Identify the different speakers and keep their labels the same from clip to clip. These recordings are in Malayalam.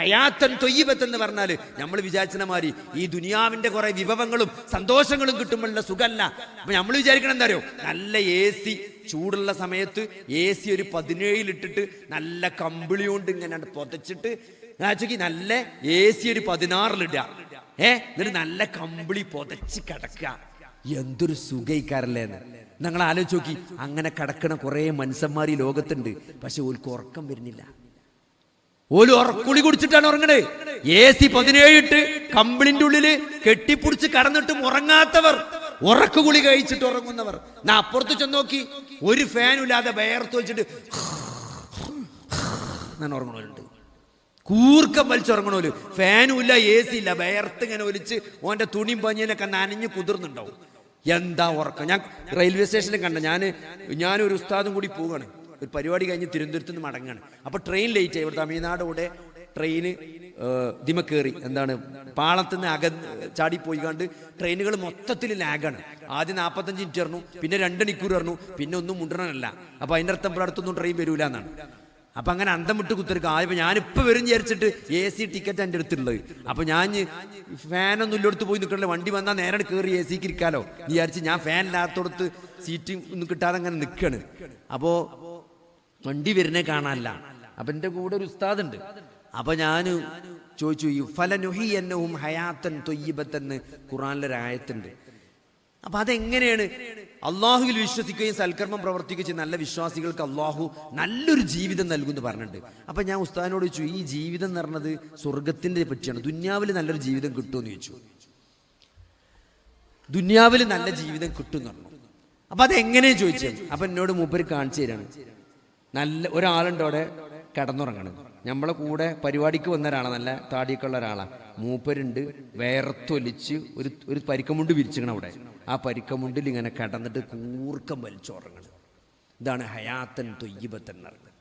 Speaker 1: ഹയാത്തൻ ത്വയ്യിബത്ത് എന്ന് പറഞ്ഞാൽ നമ്മൾ വിചാരിച്ച മാതിരി ഈ ദുനിയാവിന്റെ കുറെ വിഭവങ്ങളും സന്തോഷങ്ങളും കിട്ടുമ്പോഴുള്ള സുഖമല്ല. അപ്പൊ നമ്മൾ വിചാരിക്കണം എന്താ അറിയോ, നല്ല AC ചൂടുള്ള സമയത്ത് AC ഒരു 17 ഇട്ടിട്ട് നല്ല കമ്പിളി കൊണ്ട് ഇങ്ങനെ പൊതച്ചിട്ട് നല്ല AC ഒരു 16 ഇടുക, എന്നിട്ട് നല്ല കമ്പിളി പൊതച്ച് കിടക്കുക. എന്തൊരു സുഖയിക്കാരല്ലേ എന്ന് നിങ്ങൾ ആലോചിച്ച് നോക്കി. അങ്ങനെ കിടക്കണ കുറെ മനുഷ്യന്മാർ ഈ ലോകത്തുണ്ട്. പക്ഷെ ഓൽക്ക് ഉറക്കം വരുന്നില്ല. ഓല് കുളി കുടിച്ചിട്ടാണ് ഉറങ്ങണേ. AC 17 ഇട്ട് കമ്പിളിന്റെ ഉള്ളില് കെട്ടിപ്പിടിച്ച് കടന്നിട്ടും ഉറങ്ങാത്തവർ, ഉറക്കു കുളി കഴിച്ചിട്ട് ഉറങ്ങുന്നവർ. ഞാൻ അപ്പുറത്ത് ചെന്ന് നോക്കി, ഒരു ഫാനും ഇല്ലാതെ വേർത്ത് വെച്ചിട്ട് ഞാൻ ഉറങ്ങണവരുണ്ട്. കൂർക്കം വലിച്ചുറങ്ങണോല്. ഫാനും ഇല്ല, AC ഇല്ല, വേർത്ത് ഇങ്ങനെ ഒലിച്ച് ഓന്റെ തുണിയും പഞ്ഞിനൊക്കെ നനഞ്ഞ് കുതിർന്നുണ്ടാവും. എന്താ ഉറക്കം. ഞാൻ റെയിൽവേ സ്റ്റേഷനിൽ കണ്ട, ഞാനൊരു ഉസ്താദും കൂടി പോവുകയാണ്. ഒരു പരിപാടി കഴിഞ്ഞ് തിരുവനന്തപുരത്ത് നിന്ന് മടങ്ങാണ്. അപ്പൊ ട്രെയിൻ ലേറ്റ് ആയി. ഇവിടെ തമിഴ്നാട് കൂടെ ട്രെയിന് ദിമ കയറി, പാളത്തുനിന്ന് ചാടി പോയി കണ്ട് ട്രെയിനുകൾ മൊത്തത്തിൽ ലാഗാണ്. ആദ്യം 45 മിനിറ്റ് പറഞ്ഞു, പിന്നെ 2 മണിക്കൂർ പറഞ്ഞു, പിന്നെ ഒന്നും മുണ്ടണല്ല. അപ്പൊ അതിൻ്റെ അർത്ഥം ഇവിടെ അടുത്തൊന്നും ട്രെയിൻ വരൂല എന്നാണ്. അപ്പൊ അങ്ങനെ അന്തം വിട്ട് കുത്തിരിക്കും. ആയപ്പോൾ ഞാനിപ്പോൾ വരും വിചാരിച്ചിട്ട് AC ടിക്കറ്റ് എൻ്റെ അടുത്തുള്ളത്. അപ്പൊ ഞാൻ ഫാനൊന്നും ഇല്ലടുത്ത് പോയി നിൽക്കണല്ലോ, വണ്ടി വന്നാൽ നേരെ കയറി AC ഇരിക്കാലോ വിചാരിച്ച് ഞാൻ ഫാൻ ഇല്ലാത്തടത്ത് സീറ്റ് ഒന്നും കിട്ടാതെ അങ്ങനെ നിൽക്കുകയാണ്. അപ്പോൾ വണ്ടി വരുന്നേ കാണാനല്ല. അപ്പൊ എൻ്റെ കൂടെ ഒരു ഉസ്താദ് ഉണ്ട്. അപ്പൊ ഞാൻ ചോദിച്ചു, ഫലനുഹിയന്നഹും ഹയാത്തൻ ത്വയ്യിബത്തെന്ന് ഖുർആനിലൊരു ആയത്തുണ്ട്. അപ്പൊ അതെങ്ങനെയാണ്? അള്ളാഹുവിൽ വിശ്വസിക്കുകയും സൽക്കർമ്മം പ്രവർത്തിക്കുകയും ചെയ്യുന്ന നല്ല വിശ്വാസികൾക്ക് അള്ളാഹു നല്ലൊരു ജീവിതം നൽകുമെന്ന് പറഞ്ഞിട്ടുണ്ട്. അപ്പൊ ഞാൻ ഉസ്താദിനോട് ചോദിച്ചു, ഈ ജീവിതം എന്ന് പറഞ്ഞത് സ്വർഗത്തിന്റെ പറ്റിയാണ്, ദുന്യാവിൽ നല്ലൊരു ജീവിതം കിട്ടുമെന്ന് ചോദിച്ചു. ദുന്യാവിൽ നല്ല ജീവിതം കിട്ടും എന്ന് പറഞ്ഞു. അപ്പൊ അതെങ്ങനെയാ ചോദിച്ചത്? അപ്പൊ എന്നോട് മൂപ്പര് കാണിച്ചു തരാണ്. നല്ല ഒരാളുണ്ട് അവിടെ കിടന്നുറങ്ങണം. നമ്മളെ കൂടെ പരിപാടിക്ക് വന്ന ഒരാളാണ്, നല്ല താടിയൊക്കെ ഉള്ള ഒരാളാണ്. മൂപ്പരുണ്ട് വേർത്തൊലിച്ച് ഒരു പരിക്കമുണ്ട് വിരിച്ചിക്കണം അവിടെ. ആ പരിക്കമുണ്ടിൽ ഇങ്ങനെ കിടന്നിട്ട് കൂർക്കം വലിച്ചുറങ്ങണം. ഇതാണ് ഹയാത്തൻ ത്വയ്യിബത്തൻ എന്ന് പറയുന്നത്.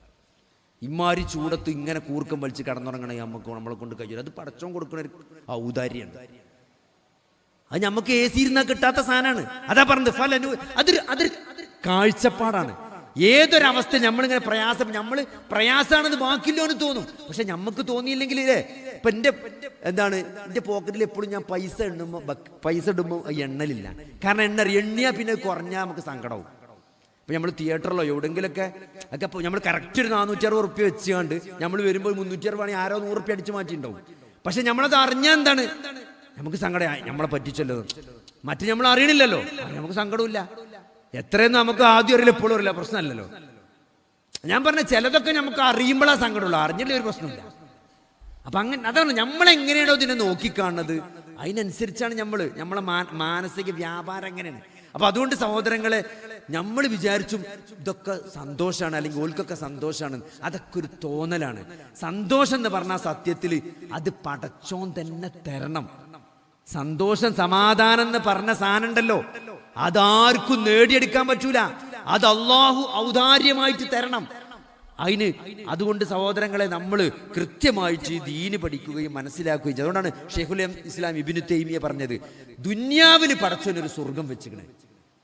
Speaker 1: ഇമാരി ചൂടത്ത് ഇങ്ങനെ കൂർക്കം വലിച്ച് കിടന്നുറങ്ങണേ നമ്മളെ കൊണ്ട് കഴിയും. അത് പടച്ചോൻ കൊടുക്കുന്ന ഒരു ഔദാര്യമാണ്. അത് നമുക്ക് AC ഇരുന്നാൽ കിട്ടാത്ത സാധനമാണ്. അതാ പറഞ്ഞത് അതൊരു കാഴ്ചപ്പാടാണ്. ഏതൊരവസ്ഥ നമ്മളിങ്ങനെ നമ്മൾ പ്രയാസമാണെന്ന് ബാക്കില്ലോന്ന് തോന്നും. പക്ഷെ നമുക്ക് തോന്നിയില്ലെങ്കിൽ ഇപ്പൊ എന്റെ പോക്കറ്റിൽ എപ്പോഴും ഞാൻ പൈസ ഇടുമ്പോൾ എണ്ണലില്ല. കാരണം എണ്ണിയാ പിന്നെ കുറഞ്ഞാൽ നമുക്ക് സങ്കടവും. ഇപ്പൊ നമ്മൾ തിയേറ്ററിലോ എവിടെങ്കിലൊക്കെ നമ്മൾ കറക്റ്റ് ഒരു 460 റുപ്യ വെച്ചുകൊണ്ട് നമ്മൾ വരുമ്പോൾ 360 ആണെങ്കിൽ ആരോ 100 റുപ്യ അടിച്ചു മാറ്റിയിട്ടുണ്ടാവും. പക്ഷെ നമ്മളത് അറിഞ്ഞാൽ എന്താണ്, നമുക്ക് സങ്കടമായി, നമ്മളെ പറ്റിച്ചല്ലോ. മറ്റു നമ്മൾ അറിയണില്ലല്ലോ, നമുക്ക് സങ്കടമില്ല. എത്രയെന്ന് നമുക്ക് ആദ്യം അറിയില്ല, എപ്പോഴും അറിയില്ല, പ്രശ്നമല്ലല്ലോ. ഞാൻ പറഞ്ഞ ചിലതൊക്കെ നമുക്ക് അറിയുമ്പോഴാ സങ്കടമുള്ളൂ, അറിഞ്ഞില്ല ഒരു പ്രശ്നമില്ല. അപ്പൊ അങ്ങനെ അതാണ് നമ്മളെങ്ങനെയാണോ ഇതിനെ നോക്കിക്കാണുന്നത്, അതിനനുസരിച്ചാണ് നമ്മളെ മാനസിക വ്യാപാരം എങ്ങനെയാണ്. അപ്പൊ അതുകൊണ്ട് സഹോദരങ്ങളെ, നമ്മൾ വിചാരിച്ചും ഇതൊക്കെ സന്തോഷമാണ്, അല്ലെങ്കിൽ ഓൽക്കൊക്കെ സന്തോഷമാണ്, അതൊക്കെ ഒരു തോന്നലാണ്. സന്തോഷം എന്ന് പറഞ്ഞാൽ സത്യത്തിൽ അത് പടച്ചോൻ തന്നെ തരണം. സന്തോഷം സമാധാനം എന്ന് പറഞ്ഞ സാധനം ഉണ്ടല്ലോ, അതാർക്കും നേടിയെടുക്കാൻ പറ്റൂല. അത് അള്ളാഹു ഔദാര്യമായിട്ട് തരണം. അതുകൊണ്ട് സഹോദരങ്ങളെ, നമ്മൾ കൃത്യമായിട്ട് ദീന് പഠിക്കുകയും മനസ്സിലാക്കുകയും ചെയ്യും. അതുകൊണ്ടാണ് ഷെയ്ഖുൽ ഇസ്ലാം ഇബ്നു തൈമിയ പറഞ്ഞത്, ദുന്യാവിൽ പടച്ചോനൊരു സ്വർഗം വെച്ചിക്കണേ,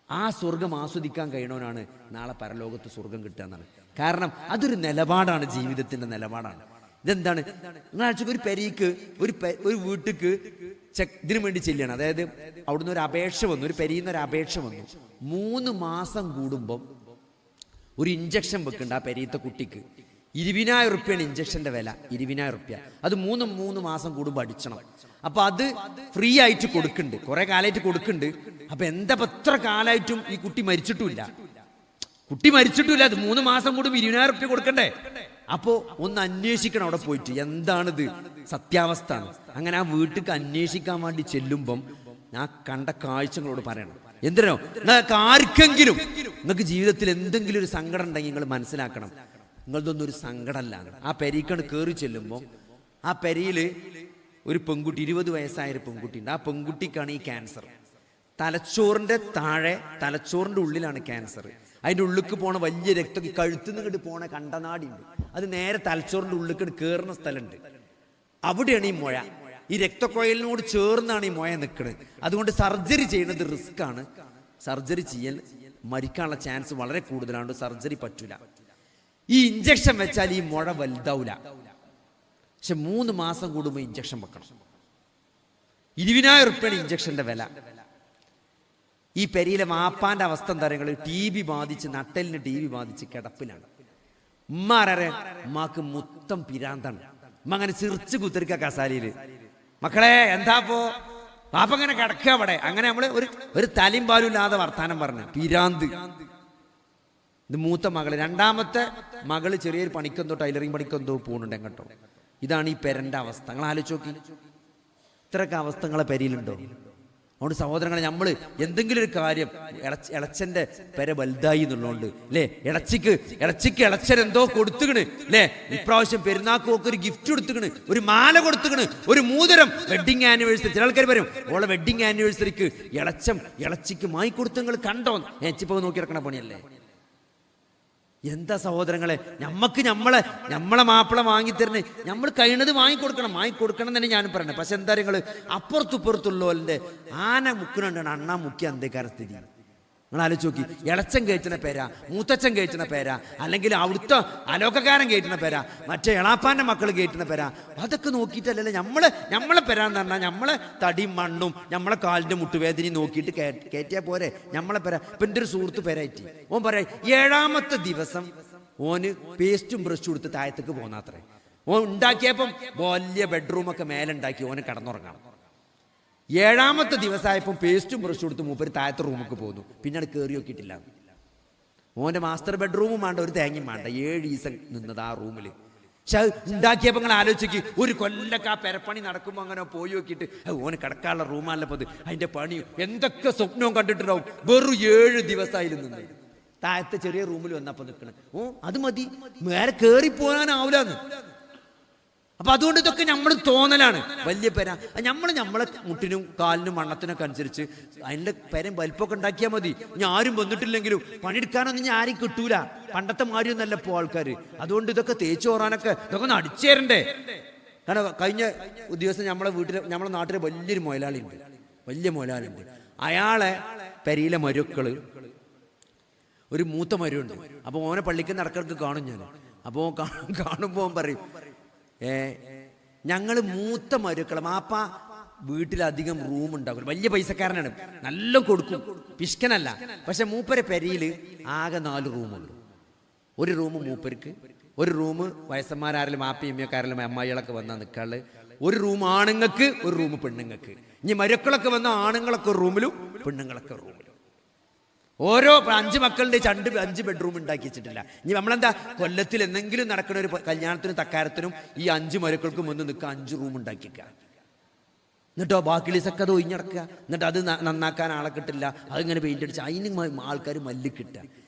Speaker 1: ആ സ്വർഗം ആസ്വദിക്കാൻ കഴിയണവനാണ് നാളെ പരലോകത്ത് സ്വർഗം കിട്ടുക എന്നാണ്. കാരണം അതൊരു നിലപാടാണ്, ജീവിതത്തിന്റെ നിലപാടാണ്. ഇതെന്താണ്, നിങ്ങൾ ഒരു പെരീക്ക് ഒരു വീട്ടിക്ക് ഇതിനു വേണ്ടി ചെല്ലുകയാണ്. അതായത് അവിടുന്ന് ഒരു അപേക്ഷ വന്നു, ഒരു പെരീന്ന് ഒരു അപേക്ഷ വന്നു. 3 മാസം കൂടുമ്പം ഒരു ഇഞ്ചക്ഷൻ വെക്കുന്നുണ്ട് ആ പെരീത്തെ കുട്ടിക്ക്. 20,000 റുപ്യാണ് ഇഞ്ചക്ഷന്റെ വില, 20,000 റുപ്യ. അത് 3 മാസം കൂടുമ്പോൾ അടിച്ചണം. അപ്പൊ അത് ഫ്രീ ആയിട്ട് കൊടുക്കുന്നുണ്ട്, കുറെ കാലമായിട്ട് കൊടുക്കുന്നുണ്ട്. അപ്പൊ എത്ര കാലമായിട്ടും ഈ കുട്ടി മരിച്ചിട്ടുമില്ല. അത് 3 മാസം കൂടുമ്പോൾ 20,000 റുപ്യ കൊടുക്കണ്ടേ? അപ്പോ ഒന്ന് അന്വേഷിക്കണം അവിടെ പോയിട്ട്, എന്താണിത് സത്യാവസ്ഥ. അങ്ങനെ ആ വീട്ടിൽ അന്വേഷിക്കാൻ വേണ്ടി ചെല്ലുമ്പം ഞാൻ കണ്ട കാഴ്ചകളോട് പറയണം. എന്തിനോ, നിങ്ങൾക്ക് ആർക്കെങ്കിലും നിങ്ങൾക്ക് ജീവിതത്തിൽ എന്തെങ്കിലും ഒരു സങ്കടം ഉണ്ടെങ്കിൽ നിങ്ങൾ മനസ്സിലാക്കണം, നിങ്ങളതൊന്നും ഒരു സങ്കടമല്ല. ആ പെരീക്കണ്ട് കയറി ചെല്ലുമ്പോൾ ആ പെരിയില് ഒരു പെൺകുട്ടി, 20 വയസ്സായ ഒരു പെൺകുട്ടി ഉണ്ട്. ആ പെൺകുട്ടിക്കാണ് ഈ ക്യാൻസർ. തലച്ചോറിന്റെ താഴെ, തലച്ചോറിന്റെ ഉള്ളിലാണ് ക്യാൻസർ. അതിൻ്റെ ഉള്ളിലേക്ക് പോണ വലിയ രക്തം കഴുത്തുനിന്ന് ഇങ്ങോട്ട് പോണ കണ്ടനാടി ഉണ്ട്. അത് നേരെ തലച്ചോറിന്റെ ഉള്ളിലേക്ക് കയറുന്ന സ്ഥലമുണ്ട്. അവിടെയാണ് ഈ മുഴ. ഈ രക്തക്കുഴലിനോട് ചേർന്നാണ് ഈ മുഴ നിൽക്കുന്നത്. അതുകൊണ്ട് സർജറി ചെയ്യുന്നത് റിസ്ക് ആണ്. സർജറി ചെയ്യാൻ മരിക്കാനുള്ള ചാൻസ് വളരെ കൂടുതലാണ്. സർജറി പറ്റൂല. ഈ ഇഞ്ചക്ഷൻ വെച്ചാൽ ഈ മുഴ വലുതാവൂല. പക്ഷെ 3 മാസം കൂടുമ്പോൾ ഇഞ്ചക്ഷൻ വെക്കണം. 20,000 റുപ്യാണ് ഇഞ്ചക്ഷന്റെ വില. ഈ പെരിയിലെ മാപ്പാന്റെ അവസ്ഥ എന്താ പറയുക? TB ബാധിച്ച്, നട്ടലിന് TB ബാധിച്ച് കിടപ്പിലാണ്. ഉമ്മ ആരെ ഉമ്മാക്ക് മൊത്തം പിരാന്താണ്. ഉമ്മ അങ്ങനെ ചിറിച്ച് കുത്തിരിക്ക കസാലയില്. മക്കളെ എന്താപ്പോ പാപ്പ അങ്ങനെ കിടക്കുക അവിടെ. അങ്ങനെ നമ്മള് ഒരു തലയും പാലും ഇല്ലാതെ വർത്താനം പറഞ്ഞു. പിരാന്ത്. ഇത് മൂത്ത മകള്. രണ്ടാമത്തെ മകള് ചെറിയൊരു പണിക്കെന്തോ, ടൈലറിങ് പണിക്കെന്തോ പോകുന്നുണ്ട് എങ്ങോട്ടോ. ഇതാണ് ഈ പെരന്റെ അവസ്ഥ. നിങ്ങൾ ആലോചിച്ച് നോക്കി, ഇത്രയൊക്കെ അവസ്ഥകളെ പെരയിലുണ്ടോ? അതുകൊണ്ട് സഹോദരങ്ങളെ, നമ്മൾ എന്തെങ്കിലും ഒരു കാര്യം, ഇളച്ചന്റെ പെര വലുതായി എന്നുള്ളതുകൊണ്ട് അല്ലേ, ഇളച്ചിക്ക് ഇളച്ചൻ എന്തോ കൊടുത്തുകണ് അല്ലേ, ഇപ്രാവശ്യം പെരുന്നാക്കൊക്കെ ഒരു ഗിഫ്റ്റ് കൊടുത്തുകണ്, ഒരു മാല കൊടുത്തുകണ്, ഒരു മോതിരം, വെഡിങ് ആനിവേഴ്സറി. ചില ആൾക്കാർ പറയും ഓളെ വെഡിങ് ആനിവേഴ്സറിക്ക് ഇളച്ചിക്ക് വാങ്ങിക്കൊടുത്ത് നിങ്ങൾ കണ്ടോ? ഏച്ചിപ്പോ നോക്കി കിടക്കണ പണിയല്ലേ. എന്താ സഹോദരങ്ങളെ, നമ്മളെ മാപ്പിള വാങ്ങിത്തരുന്നേ, നമ്മൾ കഴിയുന്നത് വാങ്ങിക്കൊടുക്കണം തന്നെ ഞാൻ പറയണേ. പക്ഷെ എന്താ നിങ്ങൾ അപ്പുറത്തുപ്പുറത്തുള്ളവരുടെ ആന മുക്കുന്നുണ്ടാണ് അണ്ണാ മുക്കിയ അന്തേക്കാര സ്ഥിതി. നിങ്ങൾ ആലോചിച്ച് നോക്കി. ഇളച്ചൻ കയറ്റുന്ന പേരാ, മൂത്തച്ഛൻ കയറ്റുന്ന പേരാ, അല്ലെങ്കിൽ അവിടുത്തെ അലോകക്കാരൻ കയറ്റുന്ന പേരാ, മറ്റേ എളാപ്പാന്റെ മക്കൾ കയറ്റുന്ന പേരാ. അതൊക്കെ നോക്കിയിട്ടല്ലല്ലോ നമ്മളെ പെരാന്ന് പറഞ്ഞാൽ നമ്മളെ തടിയും മണ്ണും നമ്മളെ കാലിന്റെ മുട്ടുവേദനയും നോക്കിയിട്ട് കയറ്റിയാൽ പോരെ നമ്മളെ പെര. ഇപ്പൊ എൻ്റെ ഒരു സുഹൃത്ത് പേരായിട്ട് ഓൻ പറയാം, 7ാമത്തെ ദിവസം ഓന് പേസ്റ്റും ബ്രഷും എടുത്ത് താഴത്തേക്ക് പോന്നാത്രേ. ഓൻ ഉണ്ടാക്കിയപ്പം വലിയ ബെഡ്റൂമൊക്കെ മേലെ ഉണ്ടാക്കി ഓന് കിടന്നുറങ്ങണം. 7ാമത്തെ ദിവസമായപ്പം പേസ്റ്റും ബ്രഷും കൊടുത്ത് മൂപ്പര് താഴത്തെ റൂമൊക്കെ പോകുന്നു. പിന്നീട് കയറി നോക്കിയിട്ടില്ല. ഓന്റെ മാസ്റ്റർ ബെഡ്റൂമും വേണ്ട, ഒരു തേങ്ങയും വേണ്ട. 7 ദിവസം നിന്നത് ആ റൂമിൽ. പക്ഷെ അത് ഉണ്ടാക്കിയപ്പോൾ നിങ്ങൾ ആലോചിക്ക്, ഒരു കൊല്ലൊക്കെ ആ പെരപ്പണി നടക്കുമ്പോൾ അങ്ങനെ പോയി നോക്കിയിട്ട് ഓന് കിടക്കാനുള്ള റൂമാണല്ലോ അത്, അതിന്റെ പണിയും എന്തൊക്കെ സ്വപ്നവും കണ്ടിട്ടുണ്ടാവും. വെറും 7 ദിവസമായാലും നിന്ന് താഴത്തെ ചെറിയ റൂമിൽ വന്നപ്പോൾ നിൽക്കണം. അത് മതി, വേറെ കയറി പോകാനാവൂലെന്ന്. അപ്പൊ അതുകൊണ്ട് ഇതൊക്കെ നമ്മൾ തോന്നലാണ്. വലിയ പെര നമ്മളെ മുട്ടിനും കാലിനും വണ്ണത്തിനൊക്കെ അനുസരിച്ച് അതിന്റെ പെരം വലിപ്പമൊക്കെ ഉണ്ടാക്കിയാൽ മതി. ഇനി ആരും വന്നിട്ടില്ലെങ്കിലും പണിയെടുക്കാനൊന്നും ഇനി ആരും കിട്ടൂല. പണ്ടത്തെ മാരിയൊന്നല്ല ഇപ്പോൾ ആൾക്കാർ. അതുകൊണ്ട് ഇതൊക്കെ തേച്ചു ഓറാനൊക്കെ ഇതൊക്കെ ഒന്ന് അടിച്ചേരണ്ടേ. കാരണം കഴിഞ്ഞ ദിവസം നമ്മളെ നാട്ടിലെ വലിയ മുതലാളിയുണ്ട്. അയാളെ പെരിയിലെ മരുക്കള് ഒരു മൂത്ത മരുണ്ട്. അപ്പൊ ഓനെ പള്ളിക്ക് നടക്കർക്ക് കാണും ഞാൻ. അപ്പൊ കാണുമ്പോൾ പറയും, ഞങ്ങൾ മൂത്ത മരുക്കളെ മാപ്പ വീട്ടിലധികം റൂം ഉണ്ടാക്കും. വലിയ പൈസക്കാരനാണ്, നല്ല കൊടുക്കും, പിഷ്കനല്ല. പക്ഷെ മൂപ്പരെ പെരയില് ആകെ 4 റൂമുള്ളൂ. ഒരു റൂം മൂപ്പർക്ക്, ഒരു റൂം വയസ്സന്മാരാരെങ്കിലും മാപ്പിയമ്മയൊക്കെ ആരെങ്കിലും അമ്മായികളൊക്കെ വന്നാൽ നിൽക്കാള്, ഒരു റൂം ആണുങ്ങൾക്ക്, ഒരു റൂം പെണ്ണുങ്ങൾക്ക്. ഇനി മരുക്കളൊക്കെ വന്ന ആണുങ്ങളൊക്കെ ഒരു റൂമിലും പെണ്ണുങ്ങളൊക്കെ ഒരു റൂമിലും. ഓരോ 5 മക്കളുടെ 5 ബെഡ്റൂം ഉണ്ടാക്കി വെച്ചിട്ടില്ല. ഇനി നമ്മളെന്താ കൊല്ലത്തിൽ എന്തെങ്കിലും നടക്കുന്ന ഒരു കല്യാണത്തിനും തക്കാരത്തിനും ഈ 5 മരുക്കൾക്കും വന്ന് നിൽക്കുക 5 റൂം ഉണ്ടാക്കിക്കുക. എന്നിട്ടോ ബാക്കിലീസൊക്കെ അത് ഒഴിഞ്ഞടക്കുക. എന്നിട്ട് അത് നന്നാക്കാൻ ആളെ കിട്ടില്ല. അതിങ്ങനെ പെയിന്റ് അടിച്ച് അതിന് ആൾക്കാർ മല്ലിക്കിട്ടുക.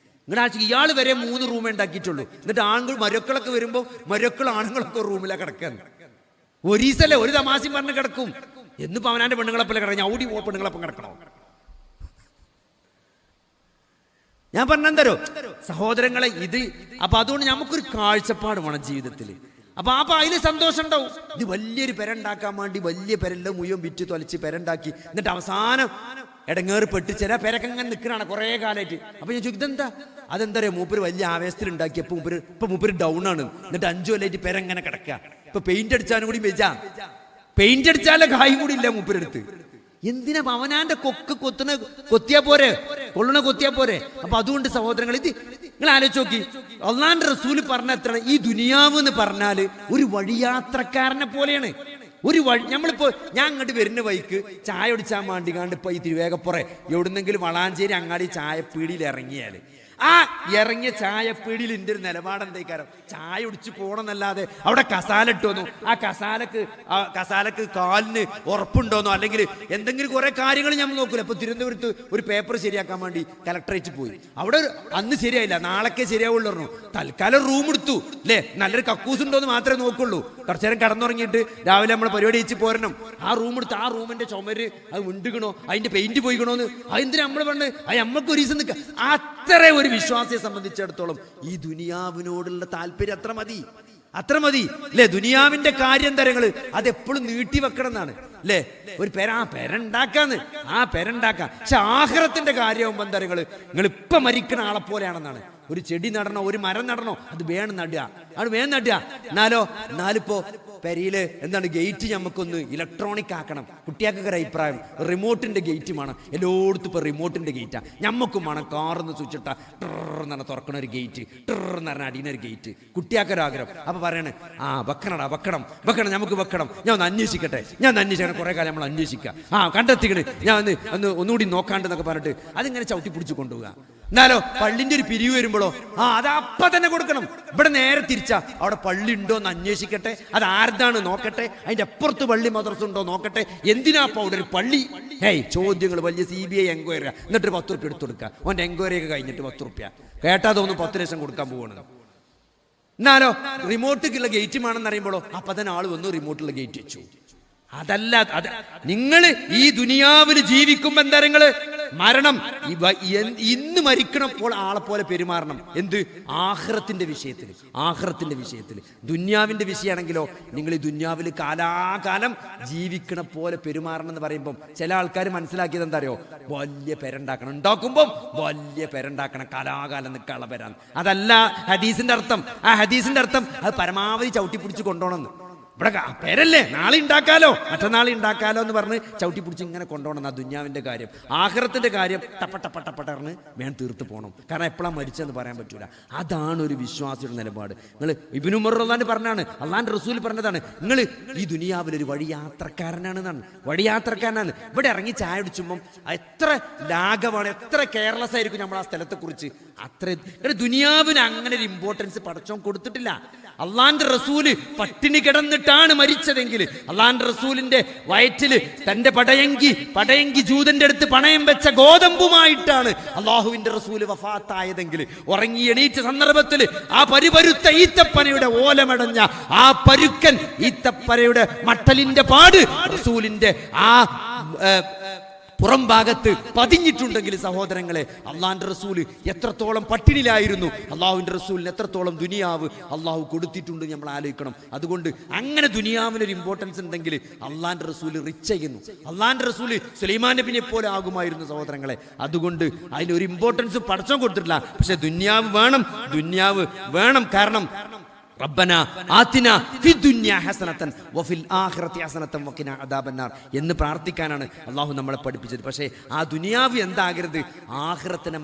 Speaker 1: ഇങ്ങനെ ആഴ്ച ഇയാൾ വരെ 3 റൂമേ ഉണ്ടാക്കിയിട്ടുള്ളൂ. എന്നിട്ട് മരുക്കളൊക്കെ വരുമ്പോൾ ആണുങ്ങളൊക്കെ ഒരു റൂമിലാണ് കിടക്കാന്ന്. ഒരീസല്ലേ ഒരു തമാശയും പറഞ്ഞ് കിടക്കും. എന്നിപ്പോ അവനാന്റെ പെണ്ണുങ്ങളെപ്പോലെ കിടക്കാം. ഔടി പെണ്ണുങ്ങളെപ്പം കിടക്കണോ? ഞാൻ പറഞ്ഞെന്തരോ സഹോദരങ്ങളെ, അപ്പൊ അതുകൊണ്ട് നമുക്കൊരു കാഴ്ചപ്പാട് വേണം ജീവിതത്തിൽ. അപ്പൊ അതിന് സന്തോഷം ഉണ്ടാവും. ഇത് വലിയൊരു പെരണ്ടാക്കാൻ വേണ്ടി വലിയ പെരെല്ലാം മുഴുവൻ വിറ്റ് തൊലച്ച് പെരണ്ടാക്കി, എന്നിട്ട് അവസാനം ഇടങ്ങേറിപ്പെട്ട് ചില പെരക്കെ അങ്ങനെ നിൽക്കണാണ് കുറെ കാലമായിട്ട്. അപ്പൊ ഞാൻ ചോദിക്കും, ഇതെന്താ? അതെന്താ പറയാ, മൂപ്പര് വലിയ ആവേശത്തിൽ ഉണ്ടാക്കിയപ്പോ മൂപ്പര് ഡൗൺ ആണ്. എന്നിട്ട് 5 കൊല്ലമായിട്ട് പെരങ്ങനെ കിടക്കുക. ഇപ്പൊ പെയിന്റ് അടിച്ചാലും കൂടി വെച്ചാ പെയിന്റ് അടിച്ചാലേ കായും കൂടി ഇല്ല മൂപ്പരെടുത്ത്. എന്തിനാ അവനാന്റെ കൊത്തിയാ പോരെ, കൊത്തിയാ പോരെ. അപ്പൊ അതുകൊണ്ട് സഹോദരങ്ങൾ, നിങ്ങൾ ആലോചിച്ച് നോക്കി, അള്ളാന്റെ റസൂല് പറഞ്ഞ എത്ര, ഈ ദുനിയാവ് എന്ന് പറഞ്ഞാല് ഒരു വഴിയാത്രക്കാരനെ പോലെയാണ്. നമ്മളിപ്പോ ഞാൻ അങ്ങോട്ട് വരുന്ന വഴിക്ക് ചായ ഒടിച്ചാൻ വേണ്ടി കണ്ട് ഇപ്പൊ ഈ തിരുവേഗപ്പുറേ എവിടുന്നെങ്കിലും വളാഞ്ചേരി അങ്ങാടി ചായപ്പീടിയിൽ ഇറങ്ങിയാല് ആ ഇറങ്ങിയ ചായപ്പീടിയിൽ എൻ്റെ ഒരു നിലപാട് എന്തേക്കാരം, ചായ ഒടിച്ച് പോകണമെന്നല്ലാതെ അവിടെ കസാല ഇട്ടോന്നു, ആ കസാലക്ക് കാലിന് ഉറപ്പുണ്ടോന്നോ അല്ലെങ്കിൽ എന്തെങ്കിലും കുറെ കാര്യങ്ങൾ നമ്മൾ നോക്കൂല. ഇപ്പൊ തിരുവനന്തപുരത്ത് ഒരു പേപ്പർ ശരിയാക്കാൻ വേണ്ടി കലക്ടറേറ്റ് പോയി. അവിടെ അന്ന് ശരിയായില്ല, നാളേക്കേ ശരിയാവുള്ളൂ പറഞ്ഞു. തൽക്കാലം റൂം എടുത്തു അല്ലേ, നല്ലൊരു കക്കൂസ് ഉണ്ടോന്ന് മാത്രമേ നോക്കുള്ളൂ. കുറച്ചു നേരം കടന്നുറങ്ങിയിട്ട് രാവിലെ നമ്മൾ പരിപാടി വെച്ച് പോരണം. ആ റൂം എടുത്ത് ആ റൂമിന്റെ ചുമര് അത് വിണ്ടുകണോ, അതിന്റെ പെയിന്റ് പോയിക്കണോന്ന്, അതെന്തിനാ നമ്മൾ പറഞ്ഞ് അത് നമ്മൾക്ക് ഒരു ദിവസം നിൽക്കാം. അത്ര ഒരു വിശ്വാസിയെ സംബന്ധിച്ചിടത്തോളം ഈ ദുനിയാവിനോടുള്ള താല്പര്യം അത്ര മതി അല്ലെ. ദുനിയാവിന്റെ കാര്യം തരങ്ങള് അതെപ്പോഴും നീട്ടിവെക്കണം എന്നാണ് അല്ലെ. ഒരു പെരണ്ടാക്കാന്ന് പെരണ്ടാക്കാം. പക്ഷെ ആഖിറത്തിന്റെ കാര്യമാകുമ്പോ തരങ്ങള് നിങ്ങൾ ഇപ്പൊ മരിക്കുന്ന ആളെ പോലെയാണെന്നാണ്. ഒരു ചെടി നടണോ, ഒരു മരം നടണോ, അത് വേണം നടുക. എന്നാലിപ്പോ പെരിയില് എന്താണ് ഗേറ്റ് നമുക്കൊന്ന് ഇലക്ട്രോണിക് ആക്കണം. കുട്ടികൾക്കൊക്കെ ഒരു അഭിപ്രായം റിമോട്ടിന്റെ ഗേറ്റ് വേണം. എല്ലായിടത്തും ഇപ്പൊ റിമോട്ടിന്റെ ഗേറ്റാ. ഞമ്മക്കും വേണം കാറിന്ന് സ്വിച്ചിട്ട എന്ന് പറഞ്ഞാൽ തുറക്കണ ഒരു ഗേറ്റ്, എന്ന് പറഞ്ഞാൽ അടിയുന്ന ഒരു ഗേറ്റ്. കുട്ടികൾക്കൊരാഗ്രഹം. അപ്പൊ പറയണേ വെക്കണം നമുക്ക് വെക്കണം. ഞാൻ ഒന്ന് അന്വേഷിക്കണം. കുറെ കാലം നമ്മൾ അന്വേഷിക്കുക. കണ്ടെത്തിക്കണ്, ഞാൻ ഒന്നുകൂടി നോക്കാണ്ടെന്നൊക്കെ പറഞ്ഞിട്ട് അതിങ്ങനെ ചവിട്ടി പിടിച്ച് കൊണ്ടുപോകുക. എന്നാലോ പള്ളിന്റെ ഒരു പിരിവ് വരുമ്പോഴോ അത് അപ്പ തന്നെ കൊടുക്കണം. ഇവിടെ നേരെ തിരിച്ചാ, അവിടെ പള്ളി ഉണ്ടോ എന്ന് അന്വേഷിക്കട്ടെ, അത് ആരുതാണ് നോക്കട്ടെ, അതിന്റെ അപ്പുറത്ത് പള്ളി മദ്രസ ഉണ്ടോ നോക്കട്ടെ. എന്തിനാ അപ്പൊ അവിടെ ഒരു പള്ളി? ചോദ്യങ്ങൾ, വലിയ CBI എൻക്വയറി. എന്നിട്ട് 10 റുപ്യ എടുത്തു കൊടുക്കുക. ഓൻ്റെ എൻക്വയറി ഒക്കെ കഴിഞ്ഞിട്ട് 10 റുപ്യ കേട്ടാ തോന്നുന്നു 10 ലക്ഷം കൊടുക്കാൻ പോവാണ്. എന്നാലോ റിമോട്ടിലുള്ള ഗേറ്റ് വേണമെന്ന് അറിയുമ്പോഴോ അപ്പൊ തന്നെ ആള് വന്നു റിമോട്ടുള്ള ഗേറ്റ് വെച്ചു. അതല്ല, നിങ്ങൾ ഈ ദുനിയാവിൽ ജീവിക്കുമ്പോ എന്താ നിങ്ങള് മരണം ഇന്ന് മരിക്കണപ്പോൾ ആളെ പോലെ പെരുമാറണം. എന്ത്? ആഖിറത്തിന്റെ വിഷയത്തിൽ. ദുന്യാവിന്റെ വിഷയമാണെങ്കിലോ നിങ്ങൾ ഈ ദുന്യാവിൽ കാലാകാലം ജീവിക്കണ പോലെ പെരുമാറണം എന്ന് പറയുമ്പോൾ ചില ആൾക്കാർ മനസ്സിലാക്കിയത് എന്താ അറിയോ? വലിയ പെരണ്ടാക്കണം, ഉണ്ടാക്കുമ്പോൾ വലിയ പെരണ്ടാക്കണം, കാലാകാലം നിൽക്കാനുള്ള പെരാണ്. അതല്ല ഹദീസിന്റെ അർത്ഥം. ആ ഹദീസിന്റെ അർത്ഥം അത് പരമാവധി ചവിട്ടിപ്പിടിച്ച് കൊണ്ടുപോകണമെന്ന്. ഇവിടെ പേരല്ലേ, നാളെ ഉണ്ടാക്കാലോ മറ്റന്നാളെ ഉണ്ടാക്കാലോ എന്ന് പറഞ്ഞ് ചവിട്ടി പിടിച്ച് ഇങ്ങനെ കൊണ്ടുപോകണം. ആ ദുന്യാവിന്റെ കാര്യം. ആഖിറത്തിന്റെ കാര്യം ടപ്പട്ടറിന് വേണം തീർത്ത് പോകണം. കാരണം എപ്പോഴാണ് മരിച്ചെന്ന് പറയാൻ പറ്റൂല. അതാണ് ഒരു വിശ്വാസിയുടെ നിലപാട്. നിങ്ങൾ ഇബ്നു ഉമർ റളിയല്ലാഹു അൻഹു പറഞ്ഞാണ്, അള്ളാന്റെ റസൂൽ പറഞ്ഞതാണ്, നിങ്ങൾ ഈ ദുനിയാവിലൊരു വഴിയാത്രക്കാരനാണെന്നാണ്. വഴിയാത്രക്കാരനാണ്. ഇവിടെ ഇറങ്ങി ചായ കുടിച്ചുമ്പം എത്ര ലാഘവമാണ്, എത്ര കെയർലെസ് ആയിരിക്കും നമ്മൾ ആ സ്ഥലത്തെ കുറിച്ച്. അത്ര ദുനിയാവിന് അങ്ങനെ ഒരു ഇമ്പോർട്ടൻസ് പടച്ചോൻ കൊടുത്തിട്ടില്ല. അള്ളാന്റെ റസൂല് പട്ടിണി കിടന്നിട്ടാണ് മരിച്ചതെങ്കിൽ, അള്ളാന്റെ റസൂലിന്റെ വയറ്റില് തന്റെ പടയങ്കി ജൂതന്റെ അടുത്ത് പണയം വെച്ച ഗോതമ്പുമായിട്ടാണ് അള്ളാഹുവിന്റെ റസൂല് വഫാത്തായതെങ്കിൽ, ഉറങ്ങി എണീറ്റ സന്ദർഭത്തിൽ ആ പരിപരുത്ത ഈത്തപ്പനയുടെ ഓലമടഞ്ഞ ആ പരുക്കൻ ഈത്തപ്പനയുടെ മട്ടലിന്റെ പാട് റസൂലിന്റെ ആ പുറം ഭാഗത്ത് പതിഞ്ഞിട്ടുണ്ടെങ്കിൽ സഹോദരങ്ങളെ, അള്ളാന്റെ റസൂല് എത്രത്തോളം പട്ടിണിയിലായിരുന്നു, അള്ളാഹുവിന്റെ റസൂലിന് എത്രത്തോളം ദുനിയാവ് അള്ളാഹു കൊടുത്തിട്ടുണ്ട് നമ്മൾ ആലോചിക്കണം. അതുകൊണ്ട് അങ്ങനെ ദുനിയാവിനൊരു ഇമ്പോർട്ടൻസ് ഉണ്ടെങ്കിൽ അള്ളാന്റെ റസൂല് റിച്ച് ചെയ്യുന്നു. അള്ളാന്റെ റസൂല് സുലൈമാൻ നബിയെ പോലെ ആകുമായിരുന്നു സഹോദരങ്ങളെ. അതുകൊണ്ട് അതിനൊരു ഇമ്പോർട്ടൻസ് പടച്ചോൻ കൊടുത്തിട്ടില്ല. പക്ഷെ ദുനിയാവ് വേണം. കാരണം റബ്ബന ആതിന ഫിദ്ദുനിയ ഹസനതൻ വഫിൽ ആഖിറതി ഹസനതൻ വഖിന അദാബന്നാർ എന്ന് പ്രാർത്ഥിക്കാനാണ് അള്ളാഹു നമ്മളെ പഠിപ്പിച്ചത്. പക്ഷേ ആ ദുനിയാവ് എന്താകരുത്? ആഖിറത്തിനെ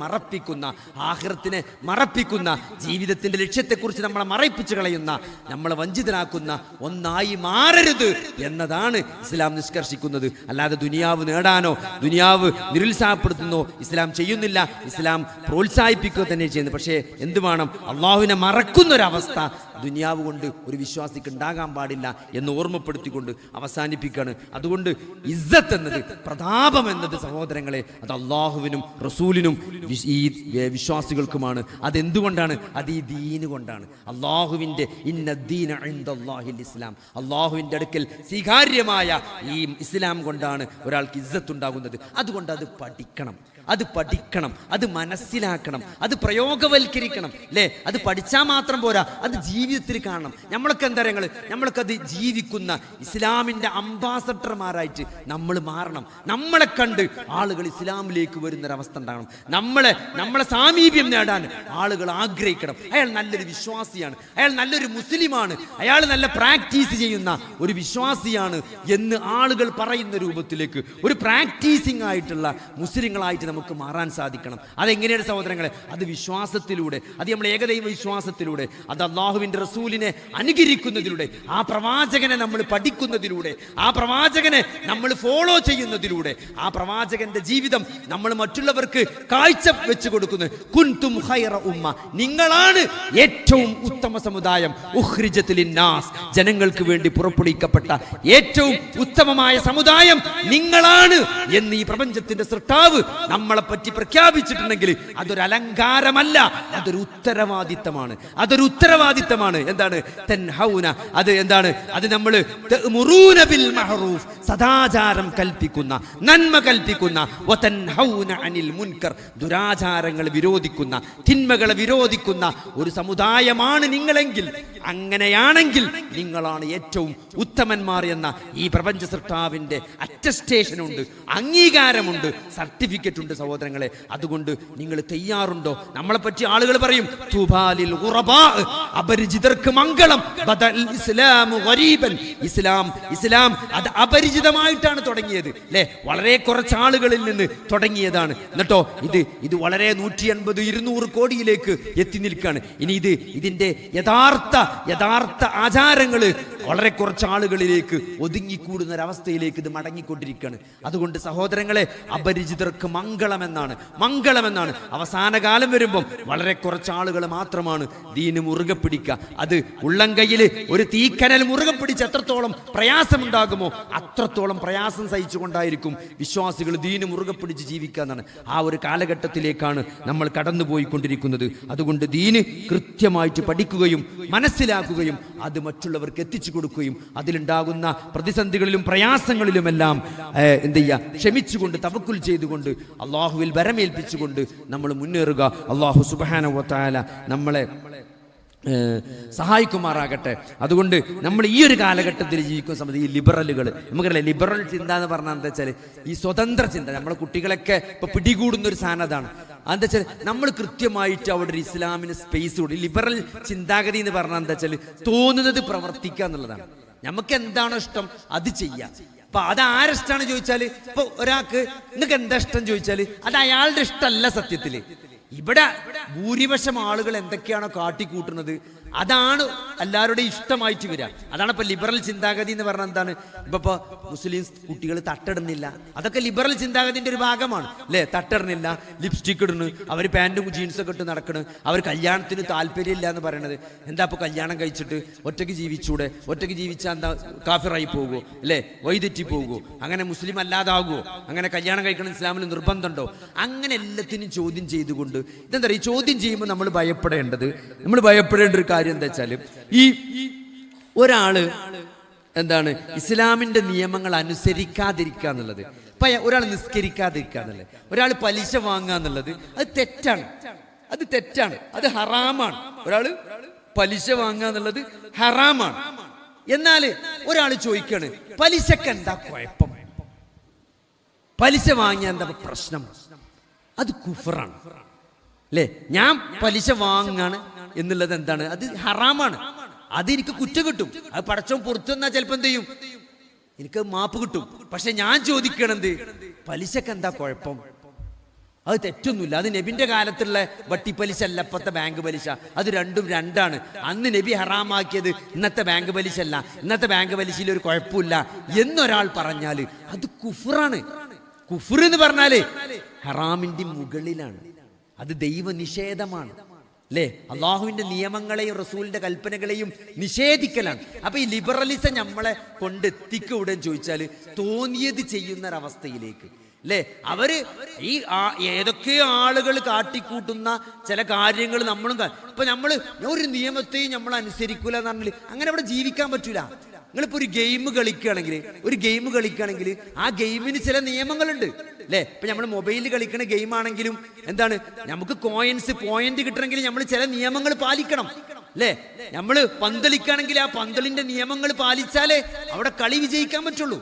Speaker 1: മറപ്പിക്കുന്ന ജീവിതത്തിന്റെ ലക്ഷ്യത്തെക്കുറിച്ച് നമ്മളെ മറപ്പിച്ചു കളയുന്ന, നമ്മളെ വഞ്ചിതനാക്കുന്ന ഒന്നായി മാറരുത് എന്നതാണ് ഇസ്ലാം നിഷ്കർഷിക്കുന്നത്. അല്ലാതെ ദുനിയാവ് നേടാനോ ദുനിയാവ് നിരുത്സാഹപ്പെടുത്തുന്നോ ഇസ്ലാം ചെയ്യുന്നില്ല. ഇസ്ലാം പ്രോത്സാഹിപ്പിക്കുക തന്നെ ചെയ്യുന്നത്. പക്ഷേ എന്ത് വേണം? അള്ളാഹുവിനെ മറക്കുന്നൊരവസ്ഥ ദുനിയാവ് കൊണ്ട് ഒരു വിശ്വാസിക്ക് ഉണ്ടാകാൻ പാടില്ല എന്ന് ഓർമ്മപ്പെടുത്തിക്കൊണ്ട് അവസാനിപ്പിക്കുകയാണ്. അതുകൊണ്ട് ഇസ്സത്ത് എന്നത്, പ്രതാപം എന്നത് സഹോദരങ്ങളെ, അത് അള്ളാഹുവിനും റസൂലിനും ഈ വിശ്വാസികൾക്കുമാണ്. അതെന്തുകൊണ്ടാണ്? അത് ഈ ദീന് കൊണ്ടാണ്. അള്ളാഹുവിൻ്റെ ഇന്നദ്ദീന ഇൻദല്ലാഹിൽ ഇസ്ലാം, അള്ളാഹുവിൻ്റെ അടുക്കൽ സ്വീകാര്യമായ ഈ ഇസ്ലാം കൊണ്ടാണ് ഒരാൾക്ക് ഇസ്സത്ത് ഉണ്ടാകുന്നത്. അതുകൊണ്ട് അത് പഠിക്കണം, അത് മനസ്സിലാക്കണം, അത് പ്രയോഗവൽക്കരിക്കണം. അല്ലേ? അത് പഠിച്ചാൽ മാത്രം പോരാ, അത് ജീവിതത്തിൽ കാണണം. നമ്മളൊക്കെ എന്താ പറയുക, നമ്മളൊക്കെ അത് ജീവിക്കുന്ന ഇസ്ലാമിന്റെ അംബാസഡർമാരായിട്ട് നമ്മൾ മാറണം. നമ്മളെ കണ്ട് ആളുകൾ ഇസ്ലാമിലേക്ക് വരുന്നൊരവസ്ഥ ഉണ്ടാകണം. നമ്മളെ സാമീപ്യം നേടാൻ ആളുകൾ ആഗ്രഹിക്കണം. അയാൾ നല്ലൊരു വിശ്വാസിയാണ്, അയാൾ നല്ലൊരു മുസ്ലിമാണ്, അയാൾ നല്ല പ്രാക്ടീസ് ചെയ്യുന്ന ഒരു വിശ്വാസിയാണ് എന്ന് ആളുകൾ പറയുന്ന രൂപത്തിലേക്ക് ഒരു പ്രാക്ടീസിങ് ആയിട്ടുള്ള മുസ്ലിങ്ങളായിട്ട് നമുക്ക് മാറാൻ സാധിക്കണം. അതെങ്ങനെയാണ് സഹോദരങ്ങളെ? അത് വിശ്വാസത്തിലൂടെ, അത് നമ്മൾ ഏകദൈവ വിശ്വാസത്തിലൂടെ, അത് അള്ളാഹുവിന്റെ റസൂലിനെ അനുകരിക്കുന്നതിലൂടെ, ആ പ്രവാചകനെ നമ്മൾ പഠിക്കുന്നതിലൂടെ, ആ പ്രവാചകനെ നമ്മൾ ഫോളോ ചെയ്യുന്നതിലൂടെ, ആ പ്രവാചകന്റെ ജീവിതം നമ്മൾ മറ്റുള്ളവർക്ക് കാഴ്ച വെച്ച് കൊടുക്കുന്നു. കുൻതും ഖൈറ ഉമ്മ, നിങ്ങളാണ് ഏറ്റവും ഉത്തമ സമുദായം, ഉഖ്രിജത് ലിന്നാസ്, ജനങ്ങൾക്ക് വേണ്ടി പുറപ്പെടുവിക്കപ്പെട്ട ഏറ്റവും ഉത്തമമായ സമുദായം നിങ്ങളാണ് എന്ന് ഈ പ്രപഞ്ചത്തിന്റെ സൃഷ്ടാവ് നമ്മളെ പറ്റി പ്രഖ്യാപിച്ചിട്ടുണ്ടെങ്കിൽ അതൊരു അലങ്കാരമല്ല, അതൊരു ഉത്തരവാദിത്തമാണ്. എന്താണ്? തൻഹൗന, അത് എന്താണ്? അത് നമ്മൾ തഅ്മുറൂന ബിൽ മഅറൂഫ്, സദാചാരം കൽപ്പിക്കുന്ന, നന്മ കൽപ്പിക്കുന്ന, വതൻഹൗന അനിൽ മുൻകർ, ദുരാചാരങ്ങൾ വിരോധിക്കുന്ന, തിന്മകളെ വിരോധിക്കുന്ന ഒരു സമുദായമാണ് നിങ്ങളെങ്കിൽ, അങ്ങനെയാണെങ്കിൽ നിങ്ങളാണ് ഏറ്റവും ഉത്തമന്മാർ എന്ന ഈ പ്രപഞ്ച സൃഷ്ടാവിന്റെ അറ്റസ്റ്റേഷൻ ഉണ്ട്, അംഗീകാരമുണ്ട്, സർട്ടിഫിക്കറ്റ് ഉണ്ട് സഹോദരങ്ങളെ. അതുകൊണ്ട് നിങ്ങൾ തയ്യാറുണ്ടോ? നമ്മളെ പറ്റി ആളുകൾ പറയും തുബാലിൽ ഖുറബാ, അപരിചിതർക്ക് മംഗളം, ബദൽ ഇസ്ലാമു ഗരീബൻ, ഇസ്ലാം അത് അപരിചിതമായിട്ടാണ് തുടങ്ങിയത് അല്ലേ? വളരെ കുറച്ച് ആളുകളിൽ നിന്ന് തുടങ്ങിയതാണ്. എന്നിട്ടോ ഇത് വളരെ 180-200 കോടിയിലേക്ക് എത്തി നിൽക്കുകയാണ്. ഇനി ഇതിന്റെ യഥാർത്ഥ ആചാരങ്ങൾ വളരെ കുറച്ച് ആളുകളിലേക്ക് ഒതുങ്ങിക്കൂടുന്ന ഒരവസ്ഥയിലേക്ക് ഇത് മടങ്ങിക്കൊണ്ടിരിക്കുകയാണ്. അതുകൊണ്ട് സഹോദരങ്ങളെ, അപരിചിതർക്ക് മംഗളമെന്നാണ്. അവസാന കാലം വരുമ്പം വളരെ കുറച്ച് ആളുകൾ മാത്രമാണ് ദീന് മുറുകെ പിടിക്കുക. അത് ഉള്ളംകൈയിൽ ഒരു തീക്കനൽ മുറുകെ പിടിച്ച് എത്രത്തോളം പ്രയാസമുണ്ടാകുമോ അത്രത്തോളം പ്രയാസം സഹിച്ചുകൊണ്ടായിരിക്കും വിശ്വാസികൾ ദീന് മുറുകെ പിടിച്ച് ജീവിക്കുക എന്നാണ്. ആ ഒരു കാലഘട്ടത്തിലേക്കാണ് നമ്മൾ കടന്നുപോയിക്കൊണ്ടിരിക്കുന്നത്. അതുകൊണ്ട് ദീന് കൃത്യമായിട്ട് പഠിക്കുകയും മനസ്സിലാക്കുകയും അത് മറ്റുള്ളവർക്ക് എത്തിച്ചു കൊടുക്കുകയും അതിലുണ്ടാകുന്ന പ്രതിസന്ധികളിലും പ്രയാസങ്ങളിലുമെല്ലാം എന്ത് ചെയ്യുക, ക്ഷമിച്ചുകൊണ്ട് തവക്കുൽ ചെയ്തുകൊണ്ട് അള്ളാഹുവിൽ വരമേൽപ്പിച്ചുകൊണ്ട് നമ്മൾ മുന്നേറുക. അള്ളാഹു സുബ്ഹാനഹു വ തആല നമ്മളെ സഹായിക്കുമാറാകട്ടെ. അതുകൊണ്ട് നമ്മൾ ഈ ഒരു കാലഘട്ടത്തിൽ ജീവിക്കുന്ന സമയത്ത് ഈ ലിബറലുകൾ, നമുക്കറിയാം ലിബറൽ ചിന്ത എന്ന് പറഞ്ഞാൽ എന്താ വെച്ചാൽ ഈ സ്വതന്ത്ര ചിന്ത, നമ്മളെ കുട്ടികളൊക്കെ ഇപ്പൊ പിടികൂടുന്ന ഒരു സാധനം അതാണ്. അതെന്താ വെച്ചാൽ നമ്മൾ കൃത്യമായിട്ട് അവിടെ ഒരു ഇസ്ലാമിന് സ്പേസ് കൊടുക്കും. ലിബറൽ ചിന്താഗതി എന്ന് പറഞ്ഞാൽ എന്താ വെച്ചാൽ തോന്നുന്നത് പ്രവർത്തിക്കുക എന്നുള്ളതാണ്. നമുക്ക് എന്താണോ ഇഷ്ടം അത് ചെയ്യാം. അപ്പൊ അത് ആരിഷ്ടമാണ് ചോദിച്ചാല്, ഇപ്പൊ ഒരാൾക്ക് നിങ്ങൾക്ക് എന്താ ഇഷ്ടം ചോദിച്ചാല് അത് അയാളുടെ ഇഷ്ടമല്ല. സത്യത്തില് ഇവിടെ ഭൂരിപക്ഷം ആളുകൾ എന്തൊക്കെയാണോ കാട്ടിക്കൂട്ടുന്നത് അതാണ് എല്ലാവരുടെയും ഇഷ്ടമായിട്ട് വരിക. അതാണ് ഇപ്പൊ ലിബറൽ ചിന്താഗതി എന്ന് പറഞ്ഞാൽ എന്താണ്? ഇപ്പൊ മുസ്ലിം കുട്ടികൾ തട്ടിടുന്നില്ല, അതൊക്കെ ലിബറൽ ചിന്താഗതിന്റെ ഒരു ഭാഗമാണ് അല്ലെ? തട്ടിടുന്നില്ല, ലിപ്സ്റ്റിക് ഇടുന്നു, അവർ പാൻറ്റും ജീൻസൊക്കെ ഇട്ട് നടക്കണ്, അവർ കല്യാണത്തിന് താല്പര്യമില്ല എന്ന് പറയണത്. എന്താ ഇപ്പൊ കല്യാണം കഴിച്ചിട്ട് ഒറ്റയ്ക്ക് ജീവിച്ചൂടെ? ഒറ്റയ്ക്ക് ജീവിച്ചാൽ എന്താ കാഫിറായി പോകുമോ അല്ലെ? വൈതെറ്റി പോകുമോ? അങ്ങനെ മുസ്ലിം അല്ലാതാകുമോ? അങ്ങനെ കല്യാണം കഴിക്കണം ഇസ്ലാമിൽ നിർബന്ധമുണ്ടോ? അങ്ങനെ എല്ലാത്തിനും ചോദ്യം ചെയ്തുകൊണ്ട് ഇതെന്താ പറയുക, ചോദ്യം ചെയ്യുമ്പോൾ നമ്മൾ ഭയപ്പെടേണ്ട ഒരു കാര്യം എന്താ വെച്ചാല്, ഈ ഒരാള് എന്താണ് ഇസ്ലാമിന്റെ നിയമങ്ങൾ അനുസരിക്കാതിരിക്കുക എന്നുള്ളത്, ഇപ്പൊ ഒരാൾ നിസ്കരിക്കാതിരിക്കുക എന്നുള്ളത്, ഒരാൾ പലിശ വാങ്ങുക എന്നുള്ളത് അത് തെറ്റാണ്, അത് ഹറാമാണ്. ഒരാള് പലിശ വാങ്ങുക എന്നുള്ളത് ഹറാമാണ്. എന്നാൽ ഒരാൾ ചോദിക്കാണ് പലിശക്ക് എന്താ കുഴപ്പം, പലിശ വാങ്ങിയ എന്താ പ്രശ്നം? അത് കുഫറാണ് അല്ലേ? ഞാൻ പലിശ വാങ്ങാണ് എന്നുള്ളത് എന്താണ്? അത് ഹറാമാണ്, അത് എനിക്ക് കുറ്റം കിട്ടും. അത് പടച്ചോൻ പുറത്തു വന്നാൽ ചിലപ്പോൾ എന്ത് ചെയ്യും, എനിക്ക് മാപ്പ് കിട്ടും. പക്ഷെ ഞാൻ ചോദിക്കണത് പലിശക്ക് എന്താ കുഴപ്പം? അത് തെറ്റൊന്നുമില്ല. അത് നബിന്റെ കാലത്തുള്ള വട്ടിപ്പലിശ അല്ല ഇപ്പത്തെ ബാങ്ക് പലിശ, അത് രണ്ടാണ്. അന്ന് നബി ഹറാമാക്കിയത് ഇന്നത്തെ ബാങ്ക് പലിശ അല്ല, ഇന്നത്തെ ബാങ്ക് പലിശയിൽ ഒരു കുഴപ്പമില്ല എന്നൊരാൾ പറഞ്ഞാല് അത് കുഫറാണ്. കുഫർ എന്ന് പറഞ്ഞാല് ഹറാമിന്റെ മുകളിലാണ്, അത് ദൈവനിഷേധമാണ് അല്ലേ? അള്ളാഹുവിന്റെ നിയമങ്ങളെയും റസൂലിന്റെ കൽപ്പനകളെയും നിഷേധിക്കലാണ്. അപ്പൊ ഈ ലിബറലിസം നമ്മളെ കൊണ്ടെത്തിക്കൂടെ ചോദിച്ചാല് തോന്നിയത് ചെയ്യുന്നൊരവസ്ഥയിലേക്ക് അല്ലേ? അവര് ഈ ഏതൊക്കെ ആളുകൾ കാട്ടിക്കൂട്ടുന്ന ചില കാര്യങ്ങൾ നമ്മളും ഇപ്പൊ നമ്മള് ഒരു നിയമത്തെയും നമ്മൾ അനുസരിക്കൂല എന്ന് പറഞ്ഞാൽ അങ്ങനെ അവിടെ ജീവിക്കാൻ പറ്റൂല. നിങ്ങളിപ്പോ ഒരു ഗെയിം കളിക്കുകയാണെങ്കിൽ ആ ഗെയിമിന് ചില നിയമങ്ങളുണ്ട് അല്ലേ? ഇപ്പൊ നമ്മൾ മൊബൈലിൽ കളിക്കുന്ന ഗെയിം ആണെങ്കിലും എന്താണ്, നമുക്ക് പോയിന്റ് കിട്ടണമെങ്കിൽ നമ്മൾ ചില നിയമങ്ങൾ പാലിക്കണം അല്ലേ? നമ്മൾ പന്തളിക്കുകയാണെങ്കിൽ ആ പന്തളിന്റെ നിയമങ്ങൾ പാലിച്ചാലേ അവിടെ കളി വിജയിക്കാൻ പറ്റുള്ളൂ.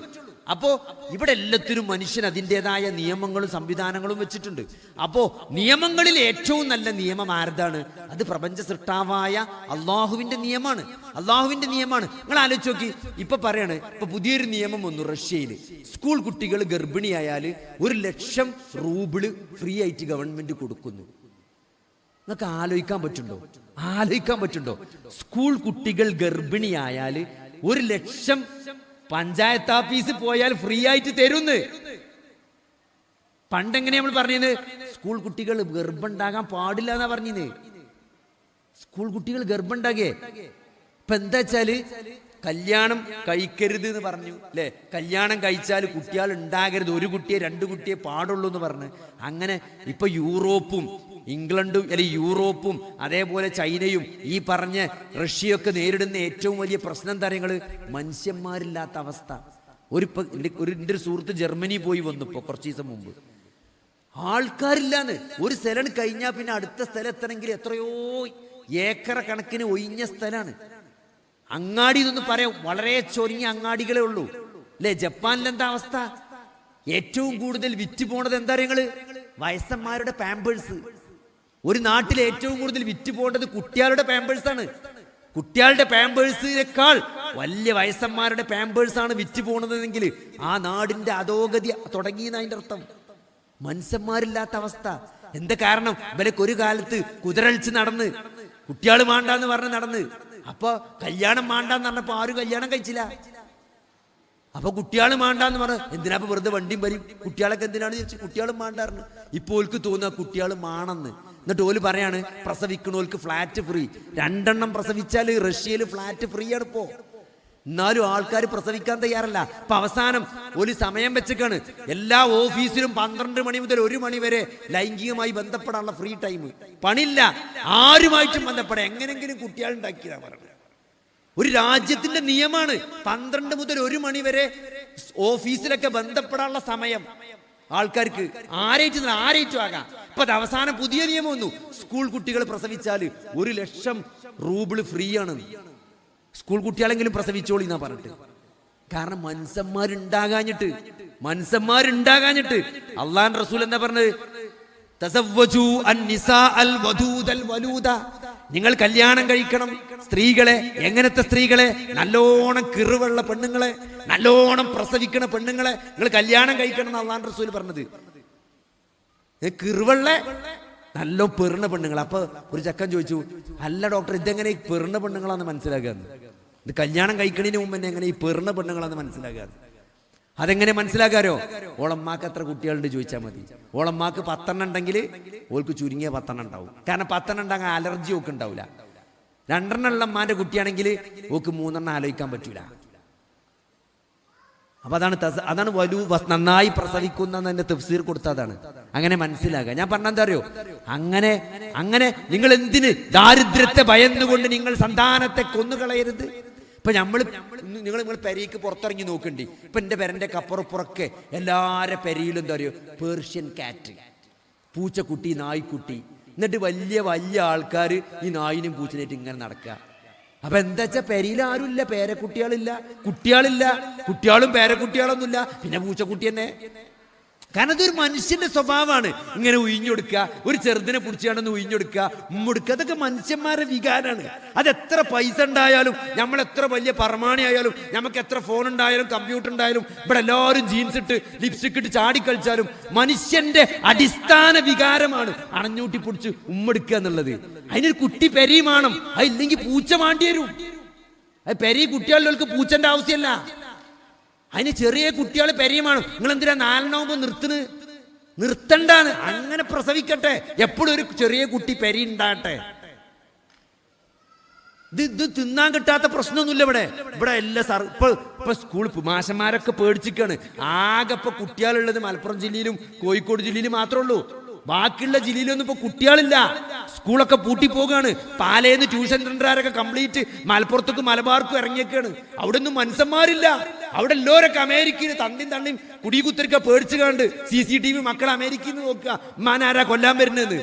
Speaker 1: അപ്പോ ഇവിടെ എല്ലാത്തിനും മനുഷ്യൻ അതിൻ്റെതായ നിയമങ്ങളും സംവിധാനങ്ങളും വെച്ചിട്ടുണ്ട്. അപ്പോ നിയമങ്ങളിൽ ഏറ്റവും നല്ല നിയമം ആരതാണ്? അത് പ്രപഞ്ച സൃഷ്ടാവായ അള്ളാഹുവിന്റെ നിയമമാണ്. നിങ്ങൾ ആലോചിച്ച് നോക്കി, ഇപ്പൊ പറയാണ്, ഇപ്പൊ പുതിയൊരു നിയമം വന്നു റഷ്യയിൽ. സ്കൂൾ കുട്ടികൾ ഗർഭിണിയായാൽ 1,00,000 റൂബിള് ഫ്രീ ആയിട്ട് ഗവൺമെന്റ് കൊടുക്കുന്നു. നിങ്ങൾക്ക് ആലോചിക്കാൻ പറ്റുണ്ടോ? സ്കൂൾ കുട്ടികൾ ഗർഭിണിയായാൽ 1,00,000 പഞ്ചായത്ത് ഓഫീസ് പോയാൽ ഫ്രീ ആയിട്ട് തരുന്ന്. പണ്ടെങ്ങനെ നമ്മൾ പറഞ്ഞത്? സ്കൂൾ കുട്ടികൾ ഗർഭമുണ്ടാകാൻ പാടില്ല എന്നാ പറഞ്ഞത്. സ്കൂൾ കുട്ടികൾ ഗർഭമുണ്ടാകേ ഇപ്പൊ എന്താ വെച്ചാല് കല്യാണം കഴിക്കരുത് എന്ന് പറഞ്ഞു അല്ലെ? കല്യാണം കഴിച്ചാൽ കുട്ടികൾ ഉണ്ടാകരുത്, 1 കുട്ടിയെ 2 കുട്ടിയെ പാടുള്ളൂ എന്ന് പറഞ്ഞു. അങ്ങനെ ഇപ്പൊ യൂറോപ്പും ഇംഗ്ലണ്ടും അല്ലെങ്കിൽ യൂറോപ്പും അതേപോലെ ചൈനയും ഈ പറഞ്ഞ റഷ്യയൊക്കെ നേരിടുന്ന ഏറ്റവും വലിയ പ്രശ്നം എന്താ? മനുഷ്യന്മാരില്ലാത്ത അവസ്ഥ. എൻ്റെ ഒരു സുഹൃത്ത് ജർമ്മനി പോയി വന്നപ്പോ കുറച്ച് ദിവസം മുമ്പ്, ആൾക്കാരില്ലാന്ന്. ഒരു സ്ഥലം കഴിഞ്ഞാൽ പിന്നെ അടുത്ത സ്ഥലം എത്തണമെങ്കിൽ എത്രയോ ഏക്കറ കണക്കിന് ഒഴിഞ്ഞ സ്ഥലമാണ്. അങ്ങാടി എന്നൊന്നും പറയാം, വളരെ ചൊരിഞ്ഞ അങ്ങാടികളേ ഉള്ളൂ അല്ലെ. ജപ്പാനിലെന്താ അവസ്ഥ? ഏറ്റവും കൂടുതൽ വിറ്റ് പോണത് എന്താ നിങ്ങള്? വയസ്സന്മാരുടെ പാമ്പേഴ്സ്. ഒരു നാട്ടിൽ ഏറ്റവും കൂടുതൽ വിറ്റ് പോകേണ്ടത് കുട്ടികളുടെ പാമ്പേഴ്സ് ആണ്. കുട്ടികളുടെ പാമ്പേഴ്സിനേക്കാൾ വലിയ വയസ്സന്മാരുടെ പാമ്പേഴ്സ് ആണ് വിറ്റ് പോണതെങ്കിൽ ആ നാടിന്റെ അധോഗതി തുടങ്ങിയെന്ന് അതിന്റെ അർത്ഥം. മനുഷ്യന്മാരില്ലാത്ത അവസ്ഥ. എന്താ കാരണം? ഇവരൊക്കെ ഒരു കാലത്ത് കുതിരളിച്ച് നടന്ന് കുട്ടികൾ മാണ്ടാന്ന് പറഞ്ഞ് നടന്ന്, അപ്പൊ കല്യാണം മാണ്ടാന്ന് പറഞ്ഞപ്പോ ആരും കല്യാണം കഴിച്ചില്ല. അപ്പൊ കുട്ടികൾ മാണ്ടാന്ന് പറഞ്ഞ എന്തിനാ വെറുതെ വണ്ടിയും വരും, കുട്ടികളൊക്കെ എന്തിനാണ് ചോദിച്ചു, കുട്ടികളും മാണ്ടാറുണ്ട്. ഇപ്പൊ ഓൽക്ക് തോന്നുക കുട്ടികൾ മാണെന്ന്. എന്നിട്ട് ഓല് പറയാണ് പ്രസവിക്കണോൽക്ക് ഫ്ലാറ്റ് ഫ്രീ. 2 എണ്ണം പ്രസവിച്ചാൽ റഷ്യയിൽ ഫ്ലാറ്റ് ഫ്രീ ആണ് ഇപ്പോ. എന്നാലും ആൾക്കാർ പ്രസവിക്കാൻ തയ്യാറല്ല. അപ്പൊ അവസാനം ഒരു സമയം വെച്ചേക്കാണ് എല്ലാ ഓഫീസിലും 12 മണി മുതൽ 1 മണി വരെ ലൈംഗികമായി ബന്ധപ്പെടാനുള്ള ഫ്രീ ടൈം. പണിയില്ല, ആരുമായിട്ടും ബന്ധപ്പെടാം, എങ്ങനെങ്കിലും കുട്ടികൾ ഉണ്ടാക്കിയതാ പറഞ്ഞത്. ഒരു രാജ്യത്തിന്റെ നിയമമാണ് 12 മുതൽ 1 മണി വരെ ഓഫീസിലൊക്കെ ബന്ധപ്പെടാനുള്ള സമയം ആൾക്കാർക്ക്. ആരേറ്റും ആകാം. ഇപ്പൊ അത് അവസാനം പുതിയ നിയമം വന്നു, സ്കൂൾ കുട്ടികൾ പ്രസവിച്ചാൽ 1 ലക്ഷം റൂബിൾ ഫ്രീ ആണ്. സ്കൂൾ കുട്ടികളെങ്കിലും പ്രസവിച്ചോളി എന്നാ പറഞ്ഞിട്ട്. കാരണം മനുഷ്യന്മാരുണ്ടാകാഞ്ഞിട്ട് അള്ളാഹുവിന്റെ റസൂൽ എന്താ പറഞ്ഞത്? തസവ്വജു അൻ-നിസാ അൽ-വദൂദൽ വലൂദ. നിങ്ങൾ കല്യാണം കഴിക്കണം സ്ത്രീകളെ. എങ്ങനത്തെ സ്ത്രീകളെ? നല്ലോണം കിറുവുള്ള പെണ്ണുങ്ങളെ, നല്ലോണം പ്രസവിക്കണ പെണ്ണുങ്ങളെ നിങ്ങൾ കല്യാണം കഴിക്കണം എന്ന് അള്ളാഹുവിന്റെ റസൂൽ പറഞ്ഞത്. കിറുവുള്ള നല്ല പെറുണ പെണ്ണുങ്ങൾ. അപ്പൊ ഒരു ചക്കൻ ചോദിച്ചു, അല്ല ഡോക്ടർ, ഇതെങ്ങനെ ഈ പെറുണ പെണ്ണുങ്ങളാന്ന് മനസ്സിലാക്കാന്ന്? ഇത് കല്യാണം കഴിക്കണതിന് മുമ്പ് തന്നെ എങ്ങനെ ഈ പെറുണ പെണ്ണുങ്ങളാന്ന് മനസ്സിലാക്കാന്ന്? അതെങ്ങനെ മനസ്സിലാക്കാരോ? ഓളമ്മാക്ക് എത്ര കുട്ടികളുണ്ട് ചോദിച്ചാൽ മതി. ഓളമ്മാക്ക് 10 ഉണ്ടെങ്കിൽ ഓൾക്ക് ചുരുങ്ങിയ 10 ഉണ്ടാവും. കാരണം 10 ഉണ്ടാകാൻ അലർജി ഒക്കെ ഉണ്ടാവില്ല. 2 ഉള്ള അമ്മാന്റെ കുട്ടിയാണെങ്കിൽ ഓക്ക് 3 ആലോചിക്കാൻ പറ്റൂല. അപ്പൊ അതാണ് നന്നായി പ്രസവിക്കുന്ന തഫ്സീർ കൊടുത്തതാണ്. അങ്ങനെ മനസ്സിലാക്കുക. ഞാൻ പറഞ്ഞെന്താ അറിയോ? അങ്ങനെ നിങ്ങൾ എന്തിന് ദാരിദ്ര്യത്തെ ഭയന്നുകൊണ്ട് നിങ്ങൾ സന്താനത്തെ കൊന്നുകളയരുത്. ഇപ്പൊ നിങ്ങൾ പെരയ്ക്ക് പുറത്തിറങ്ങി നോക്കണ്ടി. ഇപ്പൊ എന്റെ പെരന്റെ കപ്പുറപ്പുറക്കെ എല്ലാരെ പെരയിലും എന്താ അറിയോ? പേർഷ്യൻ കാറ്റ്, പൂച്ചക്കുട്ടി, നായ്ക്കുട്ടി. എന്നിട്ട് വലിയ വലിയ ആൾക്കാർ ഈ നായിനും പൂച്ചനായിട്ട് ഇങ്ങനെ നടക്കുക. അപ്പൊ എന്താ വെച്ചാൽ പെരയിൽ ആരുമില്ല, പേരക്കുട്ടികളില്ല, കുട്ടികളും പേരക്കുട്ടികളൊന്നുമില്ല, പിന്നെ പൂച്ചക്കുട്ടി തന്നെ. കാരണം അതൊരു മനുഷ്യന്റെ സ്വഭാവമാണ്. ഇങ്ങനെ ഉയിഞ്ഞൊടുക്കുക, ഒരു ചെറുതിനെ പിടിച്ചാണെന്ന് ഉയിഞ്ഞൊടുക്കുക, ഉമ്മൊടുക്കുക, അതൊക്കെ മനുഷ്യന്മാരുടെ വികാരമാണ്. അത് എത്ര പൈസ ഉണ്ടായാലും, നമ്മൾ എത്ര വലിയ പറമാണി ആയാലും, നമുക്ക് എത്ര ഫോൺ ഉണ്ടായാലും കമ്പ്യൂട്ടർ ഉണ്ടായാലും, ഇവിടെ എല്ലാവരും ജീൻസ് ഇട്ട് ലിപ്സ്റ്റിക് ഇട്ട് ചാടിക്കളിച്ചാലും മനുഷ്യന്റെ അടിസ്ഥാന വികാരമാണ് അണഞ്ഞൂട്ടി പിടിച്ച് ഉമ്മൊടുക്കുക എന്നുള്ളത്. അതിനൊരു കുട്ടി പെരയും വേണം, അതില്ലെങ്കിൽ പൂച്ച മാണ്ടി വരും. അത് പെരി കുട്ടികളിലേക്ക് പൂച്ചന്റെ ആവശ്യമല്ല, അതിന് ചെറിയ കുട്ടികൾ പെരിയുമാണ്. നിങ്ങൾ എന്തിനാ 4 നോമ്പ് നിർത്തണ്ടാണ്. അങ്ങനെ പ്രസവിക്കട്ടെ, എപ്പോഴും ഒരു ചെറിയ കുട്ടി പെരി ഉണ്ടാകട്ടെ. ഇത് തിന്നാൻ കിട്ടാത്ത പ്രശ്നമൊന്നുമില്ല ഇവിടെ എല്ലാ ഇപ്പൊ സ്കൂൾ മാഷന്മാരൊക്കെ പേടിച്ചിക്കാണ്. ആകെ ഇപ്പൊ കുട്ടികളുള്ളത് മലപ്പുറം ജില്ലയിലും കോഴിക്കോട് ജില്ലയിലും മാത്രമേ ഉള്ളൂ. ബാക്കിയുള്ള ജില്ലയിലൊന്നും ഇപ്പൊ കുട്ടികളില്ല. സ്കൂളൊക്കെ പൂട്ടിപ്പോകാണ്. പാലേന്ന് ട്യൂഷൻ സെന്ററുകാരൊക്കെ കംപ്ലീറ്റ് മലപ്പുറത്തേക്കും മലബാർക്കും ഇറങ്ങിയൊക്കെയാണ്. അവിടെ ഒന്നും മനുഷ്യന്മാരില്ല. അവിടെ എല്ലാവരൊക്കെ അമേരിക്കയിൽ തണ്ടിയും കുടികുത്തിരിക്ക പേടിച്ചു കണ്ട് CCTV മക്കളെ അമേരിക്കയിൽ നിന്ന് നോക്കുക. മാനാരാ കൊല്ലാൻ വരുന്നത്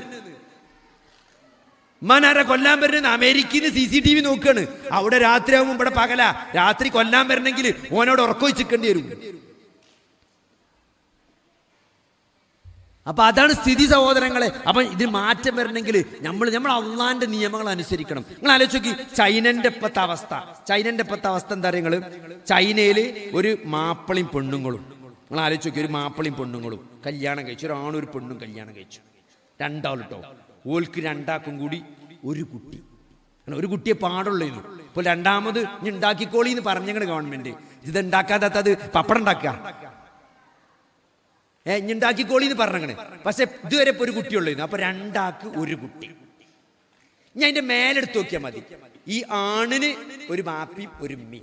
Speaker 1: അമേരിക്കയിൽ നിന്ന് CCTV നോക്കുകയാണ്. അവിടെ രാത്രി ആകുമ്പോൾ ഇവിടെ പകല. രാത്രി കൊല്ലാൻ വരണമെങ്കിൽ ഓനോട് ഉറക്കൊഴിച്ചിക്കേണ്ടി വരും. അപ്പൊ അതാണ് സ്ഥിതി സഹോദരങ്ങളെ. അപ്പൊ ഇതിന് മാറ്റം വരണമെങ്കിൽ നമ്മൾ അള്ളാന്റെ നിയമങ്ങൾ അനുസരിക്കണം. നിങ്ങൾ ആലോചിച്ച് നോക്കി, ചൈനന്റെ ഇപ്പത്തെ അവസ്ഥ എന്താ പറയുക? ചൈനയില് ഒരു മാപ്പിളയും പെണ്ണുങ്ങളും, നിങ്ങൾ ആലോചിച്ച് നോക്കി, ഒരു മാപ്പിളയും പെണ്ണുങ്ങളും കല്യാണം കഴിച്ചു. ഒരാണും ഒരു പെണ്ണും കല്യാണം കഴിച്ചു. 2 ആൾ കേട്ടോ. ഓൾക്ക് 2 ആൾക്കും കൂടി ഒരു കുട്ടി. ഒരു കുട്ടിയെ പാടുള്ളൂ. ഇപ്പോൾ 2ാമത് ഇനി ഉണ്ടാക്കിക്കോളി എന്ന് പറഞ്ഞ ഗവൺമെന്റ്. ഇത് ഉണ്ടാക്കാത്തത് പപ്പടം ഉണ്ടാക്കുക, ഉണ്ടാക്കിക്കോളി എന്ന് പറഞ്ഞങ്ങനെ. പക്ഷെ ഇതുവരെ ഇപ്പൊ ഒരു കുട്ടിയുള്ളൂ. അപ്പൊ 2 ആൾക്ക് ഒരു കുട്ടി. ഞാൻ അതിന്റെ മേലെടുത്ത് നോക്കിയാൽ മതി. ഈ ആണിന് ഒരു ബാപ്പിയും ഒരു ഉമ്മി,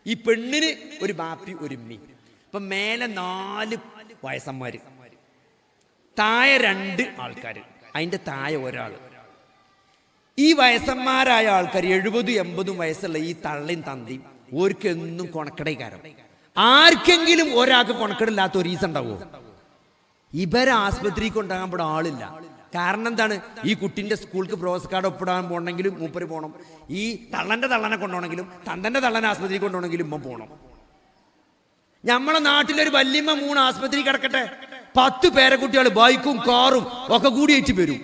Speaker 1: ഈ പെണ്ണിന് ഒരു ബാപ്പി ഒരു ഉമ്മി. ഇപ്പൊ മേലെ 4 വയസ്സന്മാര്, താഴെ 2 ആൾക്കാര്, അതിന്റെ താഴെ ഒരാള്. ഈ വയസ്സന്മാരായ ആൾക്കാർ 70-80 വയസ്സുള്ള ഈ തള്ളിയും തന്തിയും ഓർക്കെന്നും കൊണക്കടൈക്കാരം. ആർക്കെങ്കിലും ഒരാൾക്ക് കൊണക്കെടില്ലാത്ത ഒരു ഈസം ഉണ്ടാവുമോ? ഇവരെ ആസ്പത്രിക്ക് കൊണ്ടാകാൻ ഇവിടെ ആളില്ല. കാരണം എന്താണ്? ഈ കുട്ടിന്റെ സ്കൂൾക്ക് പ്രോഗ്രസ് കാർഡ് ഒപ്പിടാൻ പോകണമെങ്കിലും മൂപ്പര് പോകണം. ഈ തള്ളനെ കൊണ്ടുപോകണമെങ്കിലും തന്തന്റെ തള്ളനെ ആസ്പത്രിക്ക് കൊണ്ടുപോകണമെങ്കിലും ഇമ്മ പോകണം. നമ്മളെ നാട്ടിലൊരു വല്യമ്മ 3 ആസ്പത്രി കിടക്കട്ടെ, 10 പേരക്കുട്ടികൾ ബൈക്കും കാറും ഒക്കെ കൂടി ഏറ്റ് വരും.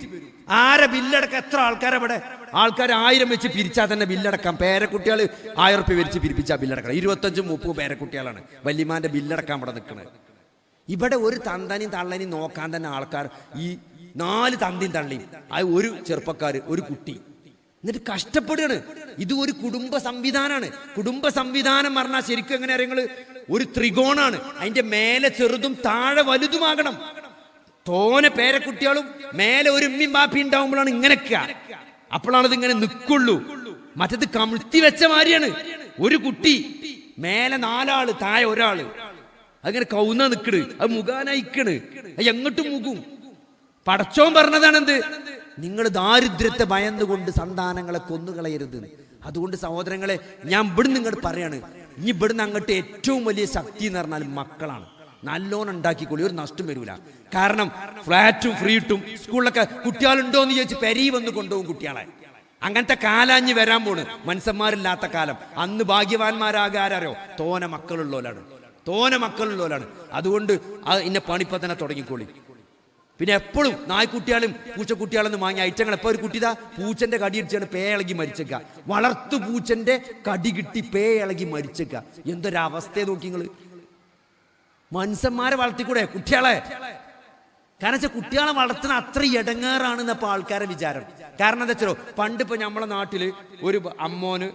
Speaker 1: ആരെ ബില്ലടക്കം? എത്ര ആൾക്കാരെ ഇവിടെ? ആൾക്കാർ 1000 വെച്ച് പിരിച്ചാൽ തന്നെ ബില്ലടക്കാം. പേരക്കുട്ടികൾ 1000 റുപ്യ വെച്ച് പിരിപ്പിച്ചാൽ ബില്ലടക്കണം. 25-30 പേരക്കുട്ടികളാണ് വല്യമാന്റെ ബില്ലടക്കാൻ ഇവിടെ നിൽക്കുന്നത്. ഇവിടെ ഒരു തന്തനെയും തള്ളനെയും നോക്കാൻ തന്നെ ആൾക്കാർ, ഈ 4 തന്തിയും തള്ളിയും, അത് ഒരു ചെറുപ്പക്കാർ, ഒരു കുട്ടി, എന്നിട്ട് കഷ്ടപ്പെടുകയാണ്. ഇത് ഒരു കുടുംബ സംവിധാനമാണ്. കുടുംബ സംവിധാനം പറഞ്ഞാൽ ശരിക്കും എങ്ങനെ അറിയങ്ങൾ? ഒരു ത്രികോണാണ്. അതിന്റെ മേലെ ചെറുതും താഴെ വലുതുമാകണം. തോനെ പേരക്കുട്ടികളും മേലെ ഒരു ഉമ്മയും ബാപ്പയും ഉണ്ടാവുമ്പോഴാണ് ഇങ്ങനെയൊക്കെ. അപ്പോഴാണ് ഇത് ഇങ്ങനെ നിൽക്കുള്ളൂ. മറ്റത് കമിഴ്ത്തി വെച്ച മാതിരിയാണ്. ഒരു കുട്ടി മേലെ 4 ആള്, താഴെ 1 ആള്. അങ്ങനെ കൗന്ന നിക്കണ്, അത് മുഖാനയിക്കണ്, അത് എങ്ങോട്ടും മുഖും. പടച്ചോൻ പറഞ്ഞതാണ് എന്ത്? നിങ്ങൾ ദാരിദ്ര്യത്തെ ഭയന്നുകൊണ്ട് സന്താനങ്ങളെ കൊന്നുകളയരുത്. അതുകൊണ്ട് സഹോദരങ്ങളെ, ഞാൻ ഇവിടുന്ന് ഇങ്ങോട്ട് പറയാണ്, ഇനി ഇവിടുന്ന് അങ്ങോട്ട് ഏറ്റവും വലിയ ശക്തി എന്ന് പറഞ്ഞാൽ മക്കളാണ്. നല്ലോണം ഉണ്ടാക്കിക്കൊള്ളി, ഒരു നഷ്ടം വരൂല. കാരണം ഫ്ലാറ്റും ഫ്രീട്ടും സ്കൂളിലൊക്കെ കുട്ടികളുണ്ടോ എന്ന് ചോദിച്ച് പെരി വന്ന് കൊണ്ടുപോകും കുട്ടികളെ. അങ്ങനത്തെ കാലാഞ്ഞ് വരാൻ പോണ്. മനുഷ്യന്മാരില്ലാത്ത കാലം. അന്ന് ഭാഗ്യവാന്മാരാകാരോ? തോന മക്കളുള്ളവരാണ്. അതുകൊണ്ട് ഇന്നെ പണിപ്പ തന്നെ തുടങ്ങിക്കോളി. പിന്നെ എപ്പോഴും നായ്ക്കുട്ടികളും പൂച്ചക്കുട്ടികളെന്ന് വാങ്ങി ഐറ്റങ്ങൾ. എപ്പോൾ ഒരു കുട്ടിതാ പൂച്ചന്റെ കടി ഇടിച്ചാണ് പേ ഇളകി മരിച്ചേക്ക. വളർത്തു പൂച്ചന്റെ കടി കിട്ടി പേ ഇളകി മരിച്ചേക്ക. എന്തൊരവസ്ഥയെ നോക്കി നിങ്ങൾ. മനുഷ്യന്മാരെ വളർത്തിക്കൂടെ കുട്ടികളെ? കാരണം വെച്ചാൽ കുട്ടികളെ വളർത്തുന്ന അത്ര ഇടങ്ങേറാണെന്ന് അപ്പോൾ ആൾക്കാരെ വിചാരം. കാരണം എന്താ വെച്ചോ, പണ്ട് ഇപ്പൊ നമ്മളെ നാട്ടില് ഒരു അമ്മോന്,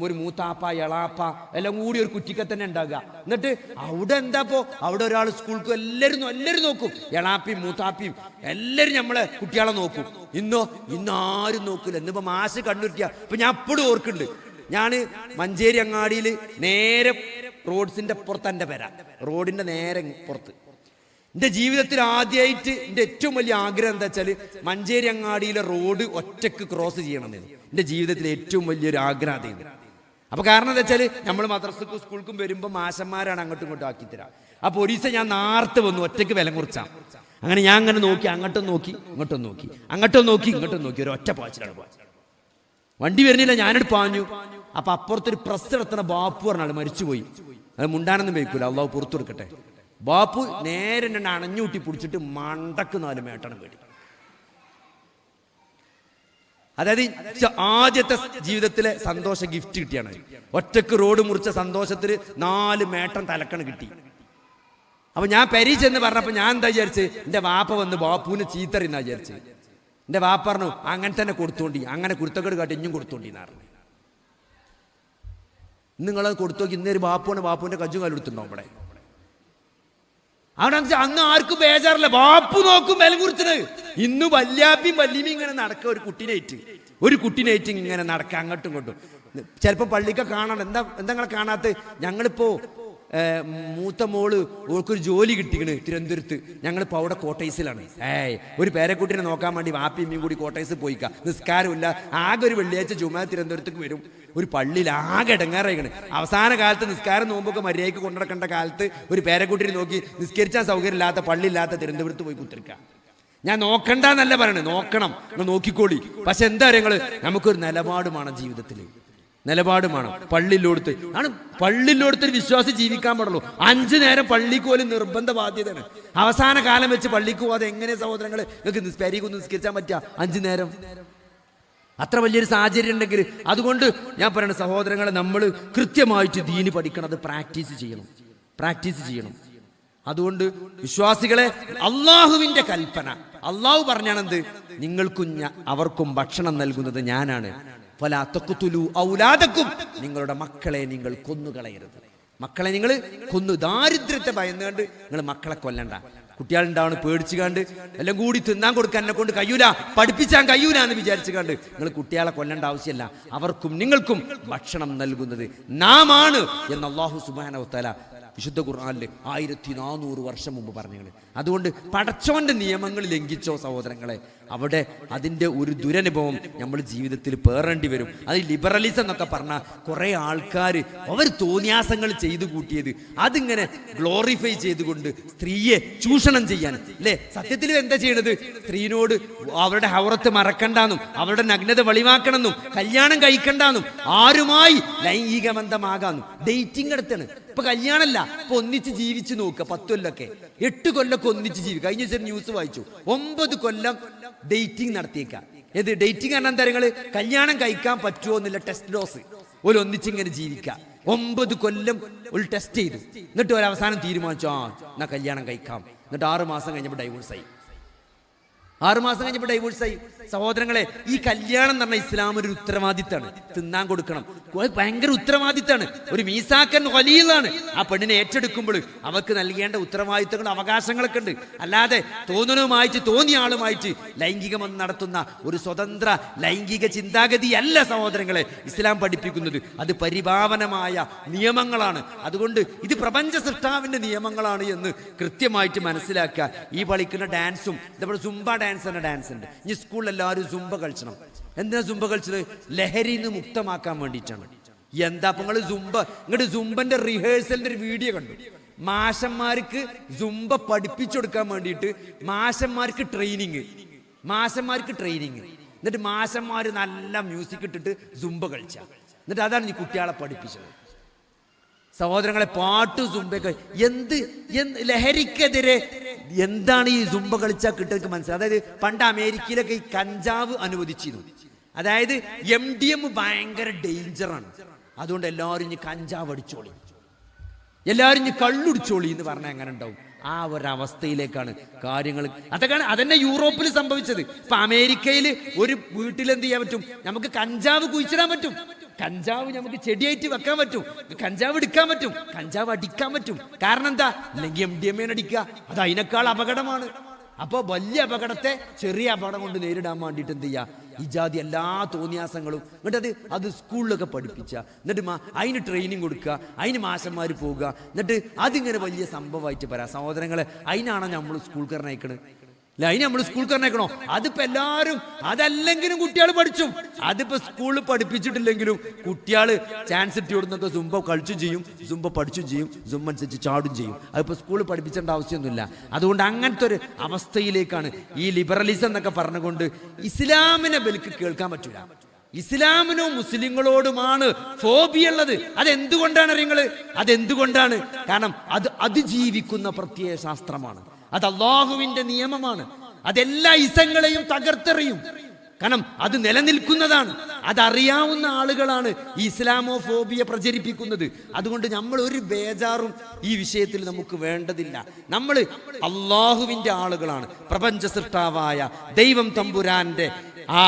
Speaker 1: ഒരു മൂത്താപ്പ, എളാപ്പ എല്ലാം കൂടി ഒരു കുറ്റിക്കെ തന്നെ ഉണ്ടാകുക. എന്നിട്ട് അവിടെ എന്താപ്പോ, അവിടെ ഒരാൾ സ്കൂൾക്ക് എല്ലാവരും നോക്കും. എളാപ്പിയും മൂത്താപ്പിയും എല്ലാവരും നമ്മളെ കുട്ടികളെ നോക്കും. ഇന്ന് ആരും നോക്കില്ല. ഇന്നിപ്പോ മാഷ് കണ്ണുരുട്ടിയ. ഇപ്പൊ ഞാൻ എപ്പോഴും ഓർക്കുന്നുണ്ട്, ഞാന് മഞ്ചേരി അങ്ങാടിയിൽ നേരെ റോഡ്സിന്റെ പുറത്ത് എൻ്റെ പേര, റോഡിന്റെ നേരെ പുറത്ത്. എൻ്റെ ജീവിതത്തിൽ ആദ്യമായിട്ട് എൻ്റെ ഏറ്റവും വലിയ ആഗ്രഹം എന്താ വെച്ചാൽ മഞ്ചേരി അങ്ങാടിയിലെ റോഡ് ഒറ്റക്ക് ക്രോസ് ചെയ്യണമെന്ന്. എൻ്റെ ജീവിതത്തിലെ ഏറ്റവും വലിയൊരു ആഗ്രഹം അതായിരുന്നു. അപ്പൊ കാരണം എന്താ വെച്ചാൽ നമ്മൾ മദ്രസക്കും സ്കൂൾക്കും വരുമ്പോൾ മാഷന്മാരാണ് അങ്ങോട്ടും ഇങ്ങോട്ടും ആക്കിത്തരാം. അപ്പൊ ഒരു ദിവസം ഞാൻ നേരത്തെ വന്നു, ഒറ്റക്ക് വില കുറിച്ചാ. അങ്ങനെ ഞാൻ അങ്ങനെ നോക്കി, അങ്ങോട്ടും നോക്കി ഇങ്ങോട്ടും നോക്കി, ഒരു ഒറ്റ പാച്ചിലാണ് പോയി. വണ്ടി വരുന്നില്ല, ഞാനോട് പാഞ്ഞു. അപ്പൊ അപ്പുറത്തൊരു പ്രസ് നടത്തുന്ന ബാപ്പു പറഞ്ഞാൽ മരിച്ചുപോയി. അത് മുണ്ടാനൊന്നും വയ്ക്കൂല, അള്ളാഹു പുറത്തു കൊടുക്കട്ടെ. ബാപ്പു നേരെ എന്നെ അണഞ്ഞൂട്ടി പിടിച്ചിട്ട് മണ്ടക്ക് 4 മേട്ടണം പേടി. അതായത് ആദ്യത്തെ ജീവിതത്തിലെ സന്തോഷ ഗിഫ്റ്റ് കിട്ടിയാണ്. ഒറ്റക്ക് റോഡ് മുറിച്ച സന്തോഷത്തിന് 4 മേട്ടം തലക്കണ് കിട്ടി. അപ്പൊ ഞാൻ പെരീച്ചെന്ന് പറഞ്ഞപ്പോ ഞാൻ എന്താ വിചാരിച്ച്, എന്റെ വാപ്പ വന്ന് ബാപ്പുവിന് ചീത്തറിയുന്ന വിചാരിച്ച്. എന്റെ വാപ്പ പറഞ്ഞു അങ്ങനെ തന്നെ കൊടുത്തോണ്ടി, അങ്ങനെ കുരുത്തക്കേട് കാട്ടി ഇഞ്ഞും കൊടുത്തോണ്ടി എന്ന് പറഞ്ഞു. നിങ്ങളത് കൊടുത്തു നോക്കി. ഇന്നൊരു ബാപ്പുവിന്റെ കജ്ജും കാലും എടുത്തിട്ടുണ്ടോ അവിടെ? അവിടെ അന്ന് ആർക്കും ബേജാറില്ല, ബാപ്പു നോക്കും വില കുറിച്ചത്. ഇന്ന് വല്യാപ്പിയും വല്യമ്മയും ഇങ്ങനെ നടക്കുക, ഒരു കുട്ടിനേറ്റ് ഇങ്ങനെ നടക്കുക അങ്ങോട്ടും ഇങ്ങോട്ടും. ചിലപ്പോൾ പള്ളിക്ക് കാണണം. എന്താ നിങ്ങളെ കാണാത്ത? ഞങ്ങളിപ്പോ മൂത്ത മോള് ഓൾക്കൊരു ജോലി കിട്ടിക്കണ് തിരുവനന്തപുരത്ത്. ഞങ്ങളിപ്പോൾ അവിടെ കോട്ടേഴ്സിലാണ്. ഒരു പേരക്കുട്ടിനെ നോക്കാൻ വേണ്ടി വാപ്പിയമ്മയും കൂടി കോട്ടേഴ്സിൽ പോയിക്ക. നിസ്കാരമില്ല. ആകെ ഒരു വെള്ളിയാഴ്ച ജുമാ തിരുവനന്തപുരത്തേക്ക് വരും. ഒരു പള്ളിയിൽ ആകെ ഇടങ്ങാറായിക്കണ്. അവസാന കാലത്ത് നിസ്കാരം നോമ്പൊക്കെ മര്യാദയ്ക്ക് കൊണ്ടുനടക്കേണ്ട കാലത്ത് ഒരു പേരക്കുട്ടിനെ നോക്കി നിസ്കരിച്ചാൽ സൗകര്യമില്ലാത്ത പള്ളിയില്ലാത്ത തിരുവനന്തപുരത്ത് പോയി കുത്തിരിക്കുക. ഞാൻ നോക്കണ്ടെന്നല്ല പറയണേ, നോക്കണം, നിങ്ങൾ നോക്കിക്കോളി. പക്ഷെ എന്താ പറയുക, നമുക്കൊരു നിലപാടുമാണ് ജീവിതത്തിൽ, നിലപാടുമാണ്. പള്ളിയിലോടുത്തൊരു വിശ്വാസി ജീവിക്കാൻ പാടുള്ളൂ. 5 നേരം പള്ളിക്ക് പോലും നിർബന്ധ ബാധ്യതയാണ്. അവസാന കാലം വെച്ച് പള്ളിക്ക് പോകാതെ എങ്ങനെ സഹോദരങ്ങൾ നിങ്ങൾക്ക് പെരീക്കൊന്ന് നിസ്കരിച്ചാൻ പറ്റുക 5 നേരം? അത്ര വലിയൊരു സാഹചര്യം ഉണ്ടെങ്കിൽ. അതുകൊണ്ട് ഞാൻ പറയുന്ന സഹോദരങ്ങളെ, നമ്മൾ കൃത്യമായിട്ട് ദീന് പഠിക്കണം, അത് പ്രാക്ടീസ് ചെയ്യണം. അതുകൊണ്ട് വിശ്വാസികളെ, അള്ളാഹുവിന്റെ കൽപ്പന, അള്ളാഹു പറഞ്ഞാണെന്ത്, നിങ്ങൾക്കും അവർക്കും ഭക്ഷണം നൽകുന്നത് ഞാനാണ്. ഫലാ തഖ്തുലൂ ഔലാദക്കും, നിങ്ങളുടെ മക്കളെ നിങ്ങൾ കൊന്നുകളയരുത്. മക്കളെ നിങ്ങൾ ദാരിദ്ര്യത്തെ ഭയന്നുകൊണ്ട് നിങ്ങൾ മക്കളെ കൊല്ലണ്ട. കുട്ടികളുണ്ടാവണം പേടിച്ചു കണ്ട് എല്ലാം കൂടി തിന്നാൻ കൊടുക്കാൻ എന്നെ കൊണ്ട് കഴിയൂല, പഠിപ്പിച്ചാൻ കഴിയൂല എന്ന് വിചാരിച്ചു കണ്ട് നിങ്ങൾ കുട്ടികളെ കൊല്ലേണ്ട ആവശ്യമില്ല. അവർക്കും നിങ്ങൾക്കും ഭക്ഷണം നൽകുന്നത് നാം ആണ് എന്ന് അല്ലാഹു സുബ്ഹാനഹു വ തആല വിശുദ്ധ ഖുർആനിൽ 1400 വർഷം മുമ്പ് പറഞ്ഞാണ്. അതുകൊണ്ട് പടച്ചോന്റെ നിയമങ്ങൾ ലംഘിച്ചോ സഹോദരങ്ങളെ, അവിടെ അതിൻ്റെ ഒരു ദുരനുഭവം നമ്മൾ ജീവിതത്തിൽ പേറേണ്ടി വരും. അത് ലിബറലിസം എന്നൊക്കെ പറഞ്ഞാൽ കുറേ ആൾക്കാർ അവർ തോന്നിയാസങ്ങൾ ചെയ്തു കൂട്ടിയത് അതിങ്ങനെ ഗ്ലോറിഫൈ ചെയ്തുകൊണ്ട് സ്ത്രീയെ ചൂഷണം ചെയ്യാൻ അല്ലേ. സത്യത്തിൽ എന്താ ചെയ്യണത്? സ്ത്രീനോട് അവരുടെ ഹൗറത്ത് മറക്കണ്ടെന്നും അവരുടെ നഗ്നത വെളിവാക്കണമെന്നും കല്യാണം കഴിക്കണ്ടെന്നും ആരുമായി ലൈംഗിക ബന്ധമാകാന്നും ഡേറ്റിംഗ് എടുത്താണ്. ഇപ്പൊ കല്യാണമല്ല, ഇപ്പൊ ഒന്നിച്ച് ജീവിച്ച് നോക്കുക. 10 കൊല്ലൊക്കെ 8 കൊല്ലൊക്കെ ഒന്നിച്ച് ജീവിക്കുക. കഴിഞ്ഞ ദിവസം ന്യൂസ് വായിച്ചു, 9 കൊല്ലം ഡേറ്റിംഗ് നടത്തിയേക്കാം. ഏത് ഡേറ്റിംഗ് പറഞ്ഞാൽ എന്താ? നിങ്ങള് കല്യാണം കഴിക്കാൻ പറ്റുമോ എന്നുള്ള ടെസ്റ്റ് ഡോസ് ഒരു ഒന്നിച്ചിങ്ങനെ ജീവിക്കാം. 9 കൊല്ലം ഒരു ടെസ്റ്റ് ചെയ്തു, എന്നിട്ട് ഒരു അവസാനം തീരുമാനിച്ചു എന്നാ കല്യാണം കഴിക്കാം. എന്നിട്ട് 6 മാസം കഴിഞ്ഞപ്പോൾ ഡൈവോഴ്സായി. 6 മാസം കഴിഞ്ഞപ്പോൾ ഡൈവോഴ്സായി. സഹോദരങ്ങളെ, ഈ കല്യാണം എന്ന് പറഞ്ഞാൽ ഇസ്ലാം ഒരു ഉത്തരവാദിത്തമാണ്. തിന്നാൻ കൊടുക്കണം, ഭയങ്കര ഉത്തരവാദിത്തമാണ്. ഒരു മീസാക്കൻ ഖലീലാണ്. ആ പെണ്ണിനെ ഏറ്റെടുക്കുമ്പോൾ അവർക്ക് നൽകേണ്ട ഉത്തരവാദിത്തങ്ങളും അവകാശങ്ങളൊക്കെ ഉണ്ട്. അല്ലാതെ തോന്നുന്നതുമായിട്ട് തോന്നിയ ആളുമായിട്ട് ലൈംഗികമെന്ന് നടത്തുന്ന ഒരു സ്വതന്ത്ര ലൈംഗിക ചിന്താഗതിയല്ല സഹോദരങ്ങളെ ഇസ്ലാം പഠിപ്പിക്കുന്നത്. അത് പരിപാവനമായ നിയമങ്ങളാണ്. അതുകൊണ്ട് ഇത് പ്രപഞ്ച സൃഷ്ടാവിന്റെ നിയമങ്ങളാണ് എന്ന് കൃത്യമായിട്ട് മനസ്സിലാക്കുക. ഈ കളിക്കുന്ന ഡാൻസും ഇതേപോലെ സുംബ ഡാൻസ് എന്ന ഡാൻസ് ഉണ്ട്. ഈ സ്കൂളിൽ എല്ലാവരും സുംബ കളിച്ചണം. എന്തിനാ സുംബ കളിച്ചത്? ലഹരിയിൽ നിന്ന് മുക്തമാക്കാൻ വേണ്ടിയിട്ടാണ്. എന്താ നിങ്ങൾ സുംബ, ഇങ്ങോട്ട് സുംബന്റെ റിഹേഴ്സലിന്റെ ഒരു വീഡിയോ കണ്ടു. മാഷന്മാർക്ക് സുംബ പഠിപ്പിച്ചു കൊടുക്കാൻ വേണ്ടിയിട്ട് മാഷന്മാർക്ക് ട്രെയിനിങ്. എന്നിട്ട് മാഷന്മാർ നല്ല മ്യൂസിക് ഇട്ടിട്ട് സുംബ കളിച്ച. എന്നിട്ട് അതാണ് ഈ കുട്ടികളെ പഠിപ്പിച്ചത്. സഹോദരങ്ങളെ, പാട്ട് സുംബയൊക്കെ എന്ത് ലഹരിക്കെതിരെ എന്താണ് ഈ സുംബ കളിച്ചാൽ കിട്ടുക മനസ്സിലായി. അതായത് പണ്ട് അമേരിക്കയിലൊക്കെ ഈ കഞ്ചാവ് അനുവദിച്ചിരുന്നു. അതായത് MDM ഭയങ്കര ഡേഞ്ചറാണ്. അതുകൊണ്ട് എല്ലാവരും ഇനി കഞ്ചാവ് അടിച്ചോളി, എല്ലാവരും ഇനി കള്ളുടിച്ചോളി എന്ന് പറഞ്ഞാൽ എങ്ങനെ ഉണ്ടാവും? ആ ഒരവസ്ഥയിലേക്കാണ് കാര്യങ്ങൾ. അതന്നെ യൂറോപ്പിൽ സംഭവിച്ചത്. ഇപ്പൊ അമേരിക്കയിൽ ഒരു വീട്ടിൽ എന്ത് ചെയ്യാൻ പറ്റും? നമുക്ക് കഞ്ചാവ് കുഴിച്ചിടാൻ പറ്റും. കഞ്ചാവ് നമുക്ക് ചെടിയായിട്ട് വെക്കാൻ പറ്റും. കഞ്ചാവ് എടുക്കാൻ പറ്റും. കഞ്ചാവ് അടിക്കാൻ പറ്റും. കാരണം എന്താ? അല്ലെങ്കിൽ MDMA അടിക്കുക. അത് അതിനേക്കാൾ അപകടമാണ്. അപ്പോൾ വലിയ അപകടത്തെ ചെറിയ അപകടം കൊണ്ട് നേരിടാൻ വേണ്ടിയിട്ട് എന്ത് ചെയ്യുക? ഈ ജാതി എല്ലാ തോന്നിയാസങ്ങളും എന്നിട്ട് അത് സ്കൂളിലൊക്കെ പഠിപ്പിച്ച, എന്നിട്ട് അതിന് ട്രെയിനിങ് കൊടുക്കുക, അതിന് മാഷന്മാർ പോവുക, എന്നിട്ട് അതിങ്ങനെ വലിയ സംഭവമായിട്ട് പറയാം. സഹോദരങ്ങളെ, അതിനാണോ നമ്മൾ സ്കൂൾ കയറണയക്കണ്? അല്ല, അതിന് നമ്മൾ സ്കൂൾ കയറണയക്കണോ? അതിപ്പോ എല്ലാവരും അതല്ലെങ്കിലും കുട്ടികൾ പഠിച്ചും. അതിപ്പോ സ്കൂളിൽ പഠിപ്പിച്ചിട്ടില്ലെങ്കിലും കുട്ടികൾ ചാൻസ് ഇട്ടിയോടുന്നൊക്കെ സുംബ കളിച്ചും ചെയ്യും, സുംബ പഠിച്ചും ചെയ്യും, സുംബ അനുസരിച്ച് ചാടും ചെയ്യും. അതിപ്പോ സ്കൂളിൽ പഠിപ്പിച്ചേണ്ട ആവശ്യമൊന്നുമില്ല. അതുകൊണ്ട് അങ്ങനത്തെ ഒരു അവസ്ഥയിലേക്കാണ് ഈ ലിബറലിസം എന്നൊക്കെ പറഞ്ഞുകൊണ്ട് ഇസ്ലാമിനെ ബലിക്ക് കേൾക്കാൻ പറ്റൂല. ഇസ്ലാമിനോ മുസ്ലിങ്ങളോടുമാണ് ഫോബിയ ഉള്ളത്. അതെന്തുകൊണ്ടാണ് അറിയങ്ങള്? അതെന്തുകൊണ്ടാണ്? കാരണം അത് അതിജീവിക്കുന്ന പ്രത്യയ ശാസ്ത്രമാണ്. അത് അള്ളാഹുവിന്റെ നിയമമാണ്. അതെല്ലാ ഇസങ്ങളെയും തകർത്തെറിയും. കാരണം അത് നിലനിൽക്കുന്നതാണ്. അതറിയാവുന്ന ആളുകളാണ് ഈ ഇസ്ലാമോഫോബിയ പ്രചരിപ്പിക്കുന്നത്. അതുകൊണ്ട് നമ്മൾ ഒരു ബേജാറും ഈ വിഷയത്തിൽ നമുക്ക് വേണ്ടതില്ല. നമ്മൾ അള്ളാഹുവിന്റെ ആളുകളാണ്. പ്രപഞ്ച സൃഷ്ടാവായ ദൈവം തമ്പുരാന്റെ ആ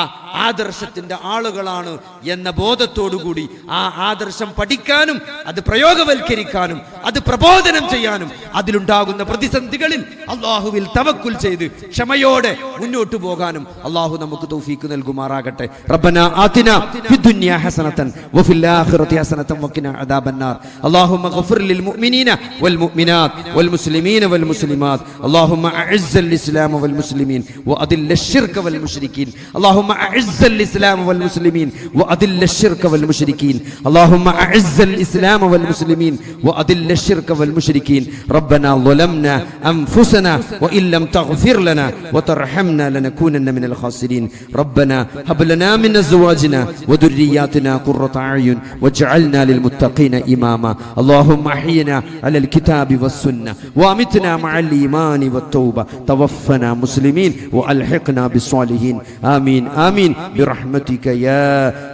Speaker 1: ആദർശത്തിന്റെ ആളുകളാണ് എന്ന ബോധത്തോടുകൂടി ആ ആദർശം പഠിക്കാനും അത് പ്രയോഗവൽക്കരിക്കാനും അത് പ്രബോധനം ചെയ്യാനും അതിലുണ്ടാകുന്ന പ്രതിസന്ധികളിൽ അള്ളാഹുവിൽ തവക്കുൽ ചെയ്ത് ക്ഷമയോടെ മുന്നോട്ട് പോകാനും അള്ളാഹു നമുക്ക് തൗഫീഖ് നൽകുമാറാകട്ടെ. റബ്ബനാ ആതിനാ ഫിദ്ദുനിയാ ഹസനതൻ വഫിൽ ആഖിറതി ഹസനതൻ വഖിനാ അദാബന്നാർ. അല്ലാഹുമ്മ ഗഫിർ ലിൽ മുഅ്മിനീന വൽ മുഅ്മിനാത്ത് വൽ മുസ്ലിമീന വൽ മുസ്ലിമാത്ത്. അല്ലാഹുമ്മ അഇസ്സൽ ഇസ്ലാമ വൽ മുസ്ലിമീൻ വഅദില്ലശ് ശിർക വൽ മുശ്രിക്കീൻ. اللهم أعز الإسلام والمسلمين وأذل الشرك والمشركين. اللهم أعز الإسلام والمسلمين وأذل الشرك والمشركين. ربنا ظلمنا أنفسنا وإن لم تغفر لنا وترحمنا لنكونن من الخاسرين. ربنا هب لنا من أزواجنا وذرياتنا قرة أعين واجعلنا للمتقين إماما. اللهم أحينا على الكتاب والسنة وأمتنا مع الإيمان والتوبة. توفنا مسلمين وألحقنا بالصالحين. آمين آمين برحمتك يا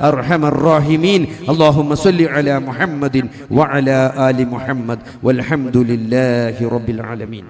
Speaker 1: أرحم الراحمين. اللهم صل على محمد وعلى آل محمد والحمد لله رب العالمين.